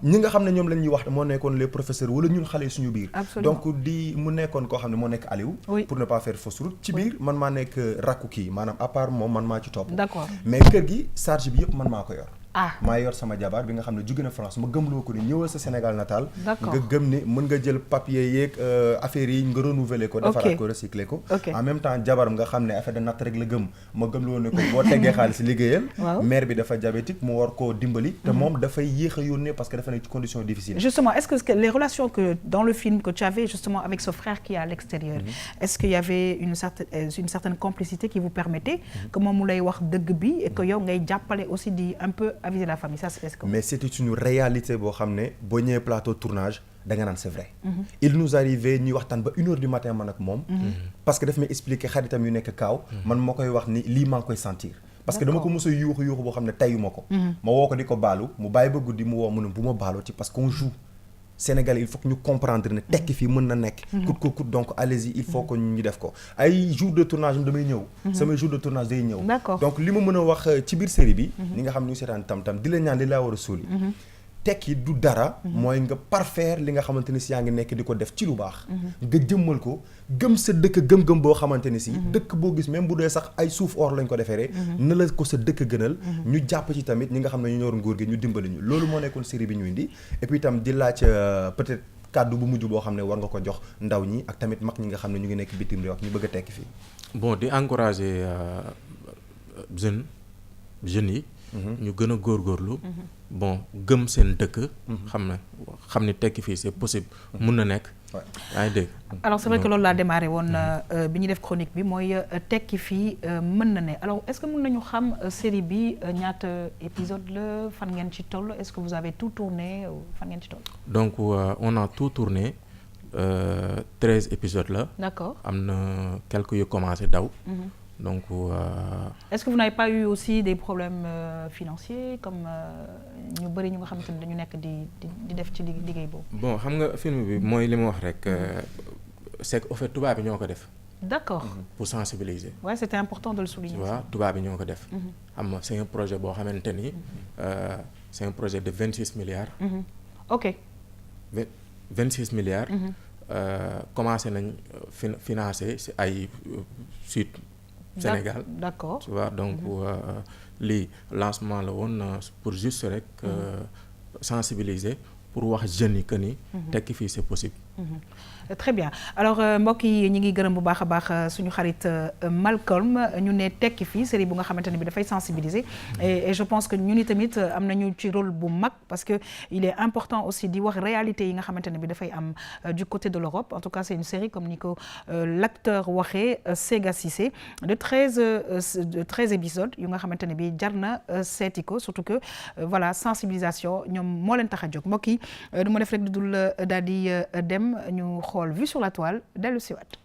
ñi nga xam ne ñoom la ñuy wax moo nekkoon les professeurs wala ñun xale suñu biir donc mu nekkoon koo xam ne moo nekk Aliou pour ne pas faire fausse route ci biir man maa nekk rakku kii maanaam à part moom man maa ci topp d'accord mais kër gi charge bi yëpp man maa ko yor maa yor sama jabar bi nga xam ne jóge na France ma gëmloo ko ni ñëwal sa Sénégal natal nga gëm ni mën nga jël papier yeeg affaires yi nga renouveler ko defaraat ko recycler ko en même temps jabaram nga xam ne affaire de natt rek la gëm ma gëmloo ne ko boo teggee xaalis liggéeyal mère bi dafa diabétique mu war koo dimbali te moom dafay yéex a yónnee parce que dafa nekk ci condition difficile. Justement, est-ce que les relations que dans le film que tu avais justement avec ce frère qui est à l'extérieur est-ce qu'il y avait une certaine complicité qui vous permettait que moom mu lay wax dëgg bi et que yow ngay jàppale aussi di un peu aviser la famille ça c'est ce que mais c'était une réalité boo xam ne boo ñëwee plateau tournage da nga naan c'est vrai il nous arrivait ñuy waxtaan ba 1h du matin man ak moom parce que daf may expliquer xaritam yu nekk kaaw man moo koy wax ni lii maa ngi koy sentir parce que dama ko mos a yuuxu boo xam ne tayuma ko ma woo ko di ko baalu mu bàyyi ba guddi mu woo mu ne bu ma baaloo ci parce qu'on joue Sénégal il faut que ñu comprendre ne tekki fii mën na nekk coûte que coûte donc allez-y il faut que ñu def ko ay jour de tournage damay ñëw samay jour de tournage day ñëw donc li ma mën a wax ci biir série bi ñi nga xam ne ñu seetaan tam di la ñaan li laa war a suuli tekki du dara mooy nga parfaire li nga xamante ni si yaa ngi nekk di ko def ci lu baax nga jëmmal ko gëm sa dëkk gëm-gëm boo xamante ni si dëkk boo gis même bu dee sax ay suuf or lañ ko deferee na la ko sa dëkk gënal ñu jàpp ci tamit ñi nga xam ne ñu ñor nguur gi ñu dimbali ñu loolu moo nekkoon série bi ñu indi et puis itam di laaj peut-être kàddu bu mujj boo xam ne war nga ko jox ndaw ñi ak tamit mag ñi nga xam ne ñu ngi nekk bitim réew ak ñu bëgg a tekki fii bon di encourager jeunes yi ñu gën a góorgóorlu bon gëm seen dëkk xam ne tekki fii c'est possible mun na nekk yaa ngi dégg alors c'est vrai que loolu laa démarré woon bi ñu def chronique bi mooy tekki fii mën na ne alors est-ce que mën nañu xam série bi ñaata épisode la fan ngeen ci toll est-ce que vous avez tout tourné fan ngeen ci toll donc on a tout tourné 13 épisodes la d'accord am na quelques yu commencé daw donc est-ce que vous n'avez pas eu aussi des problèmes financiers comme ñu bëri ñu nga xamante ne dañu nekk di def ci liggéey boobu. bon xam nga film bi mooy li ma wax rek c'est que au fait tubaab bi ñoo ko def. d'accord pour sensibiliser. ouais c'était important de le souligner. tu vois tubaab bi ñoo ko def. xam nga c'est un projet boo xamante ni c'est un projet de 26 milliards. ok. 26 milliards. commencé nañ financer ci ay suite. Sénégal d'accord tu vois donc lii lancement la woon pour juste rek sensibiliser pour wax jeunes yi que ni tekki fii c'est possible. Très bien alors mbokk yi ñi ngi gërëm bu baax a baax suñu xarit Malcolm ñu ne tekki fii série bu nga xamante ne bi dafay sensibiliser et je pense que ñun tamit am nañu ci rôle bu mag parce que il est important aussi di wax réalité yi nga xamante ne bi dafay am du côté de l'Europe en tout cas c'est une série comme ni ko l'acteur waxee Sega Cissé de 13 épisodes yu nga xamante ne bi jar na seeti ko surtout que voilà sensibilisation ñoom moo leen tax a jóg mbokk yi du ma def rek dul daal di dem ñu xool vue sur la toile dellu si waat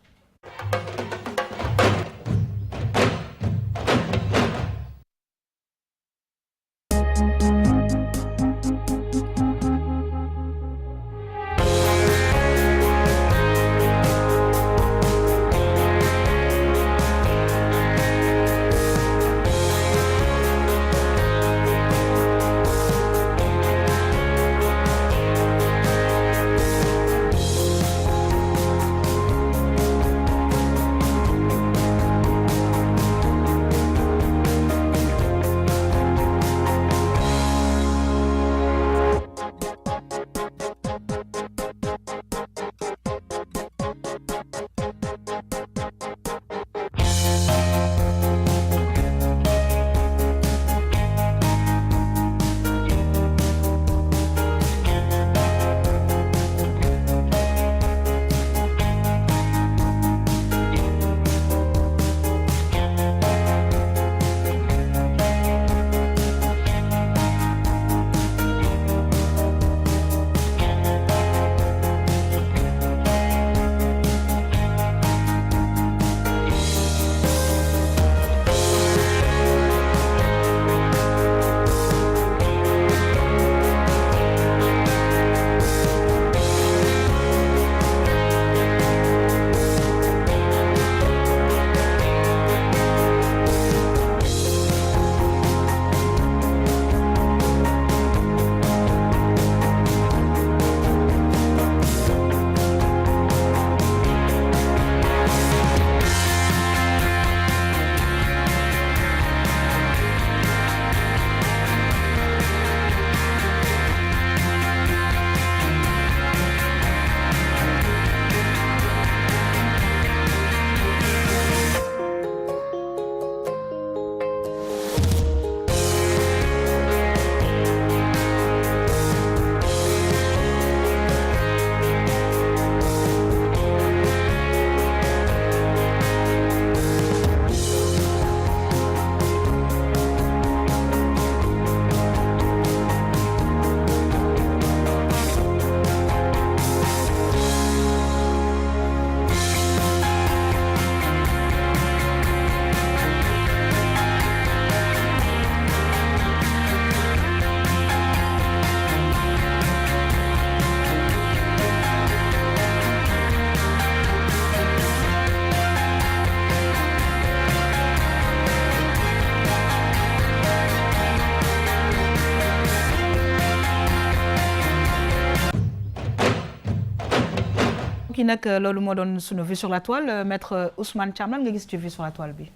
kii nag loolu moo doon sunu vue sur la toile maître Ousmane Thiam lan nga gis ci vue sur la toile bi.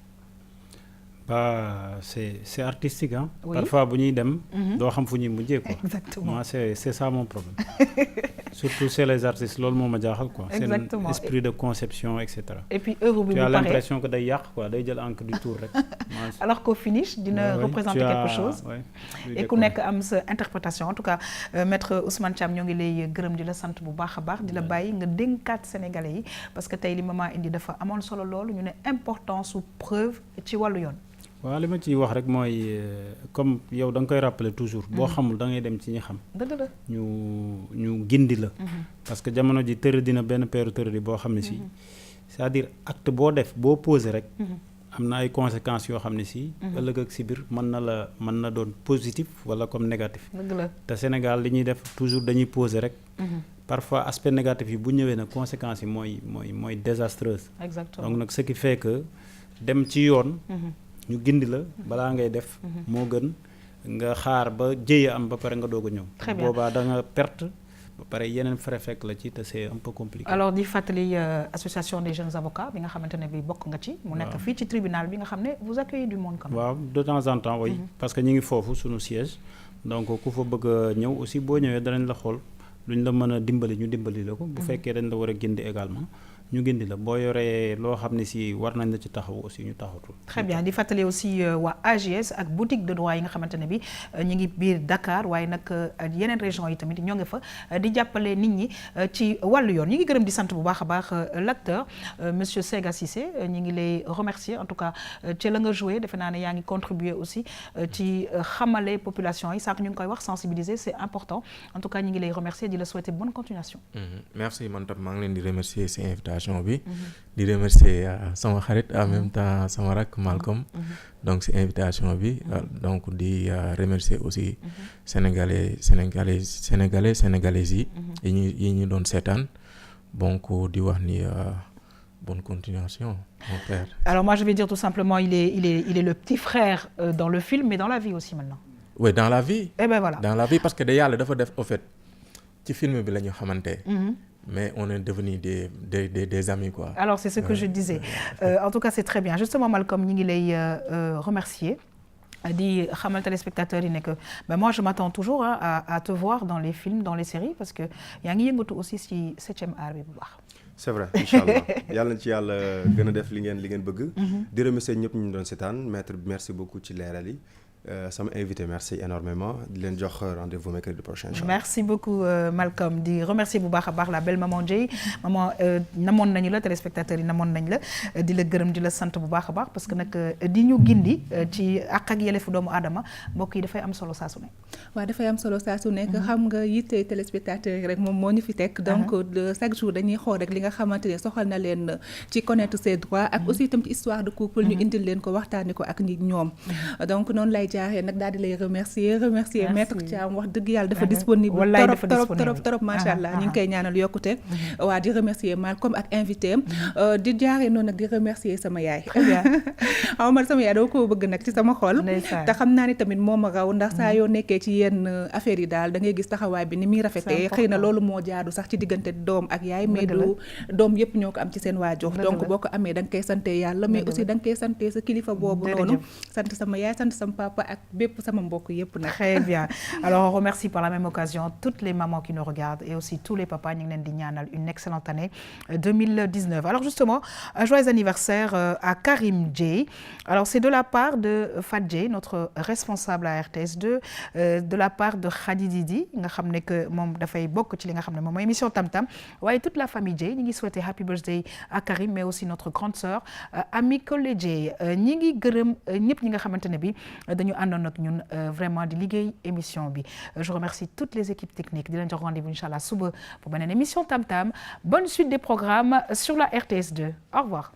Bah c'est artistique hein. Oui. Parfois bu ñuy dem. doo xam fu ñuy mujjee quoi. Exactement. Moi c'est ça mon problème. Surtout chez les artistes loolu moo ma jaaxal quoi. Exactement. C'est un esprit de conception et cetera. Et puis œuvre bi Tu bu as paree l'impression que day yàq quoi day jël encre du tour rek. alors qu'au finish dina représenter quelque chose. Et ku nekk am sa interprétation en tout cas maître Ousmane Thiam ñoo ngi lay gërëm di la sant bu baax a baax di la bàyyi nga dénkaat sénégalais yi parce que tey li maman indi dafa amoon solo loolu ñu ne importance su preuve ci wàllu yoon. waaw li ma ciy wax rek mooy comme yow da nga koy rappeler toujours boo xamul da ngay dem ci ñi xam. dëgg la ñu gindi la. parce que jamono ji tërë dina benn peeru tërë boo xam ne si. c'est-à-dire acte boo def boo posé rek. am na ay conséquences yoo xam ne si. ëllëg ak si biir mën na doon positif wala comme négatif. dëgg la te Sénégal li ñuy def toujours dañuy posé rek. parfois aspect négatif yi bu ñëwee nag conséquences yi mooy désastreuse. exactement donc nag ce qui fait que dem ci yoon. ñu gindi la balaa ngay def. moo gën nga xaar ba jëye am ba pare nga doog a ñëw. très bien boobaa da nga perte ba pare yeneen frais fekk la ci te c'est un peu compliqué. alors di fàttali association des jeunes avocats bi nga xamante ne bi bokk nga ci. mu nekk fii ci tribunal bi nga xam ne vous accueillez du monde quand même. waaw de temps en temps oui. parce que ñu ngi foofu suñu siège donc ku fa bëgg a ñëw aussi boo ñëwee danañ la xool luñ la mën a dimbali ñu dimbali la ko. bu fekkee dañ la war a gindi également. ñu gindi la boo yoree loo xam ne si war nañ la ci taxaw aussi ñu taxatul. très bien di fàttali aussi waa AGS ak boutique de droit yi nga xamante ne bi ñu ngi biir Dakar waaye nag yeneen région yi tamit ñoo ngi fa di jàppale nit ñi ci wàllu yoon ñu ngi gërëm di sant bu baax a baax l'acteur monsieur Sega Cissé ñu ngi lay remercier en tout cas ci la nga joué defe naa ne yaa ngi contribuer aussi ci xamale population yi sànq ñu ngi koy wax sensibiliser c'est important en tout cas ñu ngi lay remercier di la souhaiter bonne continuation. merci man tam maa ngi leen di remercier ci invitation bi di remercier sama xarit en même temps sama rak Malcolm donc ci invitation bi donc di remercier aussi sénégalaises yi ñu doon seetaan donc di wax ni bonne continuation mon frère. Alors moi je vais dire tout simplement il est le petit frère dans le film mais dans la vie aussi maintenant. Oui dans la vie. Eh ben voilà. Dans la vie parce que de yàlla dafa def au fait ci film bi la ñu xamante. Mais on est devenus des amis quoi. Alors c'est ce que je disais. En tout cas c'est très bien. Justement Malcolm ñi ngi lay remercier di xamal téléspectateurs yi ne que moi je m'attends toujours à te voir dans les films dans les séries parce que yaa ngi yëngatu aussi ci 7e art bi bu baax. c'est vrai inchallah yàlla na ci yàlla gën a def li ngeen bëgg. di remercier ñëpp ñu doon seetaan maître merci beaucoup ci leeral yi. sama invité merci énormément di leen jox rendez-vous mercredi prochain. merci beaucoup Malcolm di remercier bu baax a baax la belle maman Dieye maman namoon nañu la téléspectateurs yi namoon nañ la di la gërëm di la sant bu baax a baax parce que nag di ñu gindi ci àq ak yelleefu doomu aadama mbokk yi dafay am solo saa su ne. waaw dafay am solo saa su nekk xam nga yitte téléspectateurs yi rek moom moo ñu fi teg donc chaque jour dañuy xool rek li nga xamante ne soxal na leen ci connaître ses droits ak aussi itam ci histoire de couple ñu indil leen ko waxtaanee ko ak nit ñoom donc noonu lay jaaree nag daal di lay remercier maître Thiam wax dëgg yàlla dafa disponible trop macha allah ñu ngi koy ñaanal yokkute waa di remercier Malcolm ak invité di jaaree noonu nag di remercier sama yaay xaw ma sama yaay doo ko bëgg nag ci sama xol te xam naa ni tamit moo ma raw ndax saa yoo nekkee ci yenn affaires yi daal da ngay gis taxawaay bi ni muy rafetee xëy na loolu moo jaadu sax ci diggante doom ak yaay mais du doom yëpp ñoo ko am ci seen waajur donc boo ko amee da nga koy sante yàlla mais aussi da nga koy sante sa kilifa boobu noonu sant sama yaay sant sama papa ak bépp sama mbokk yëpp nag. Très bien. Alors on remercie par la même occasion toutes les mamans qui nous regardent et aussi tous les papas ñu ngi leen di ñaanal une excellente année 2019. Alors justement un joyeux anniversaire à Karim Dieye. Alors c'est de la part de Fat Dieye notre responsable à RTS2 de la part de Khady Didi nga xam ne que moom dafay bokk ci li nga xam ne moom mooy émission Tam Tam waaye toute la famille Dieye ñu ngi souhaiter happy birthday à Karim mais aussi notre grande sœur Ami Collé Dieye ñi ngi gërëm ñëpp ñi nga xamante ne bi dañu àndoon ak ñun vraiment di liggéey émission bi je remercie toutes les équipes techniques di leen jox rendez-vous inchallah suba pour beneen émission Tam Tam bonne suite des programmes sur la RTS2 au revoir.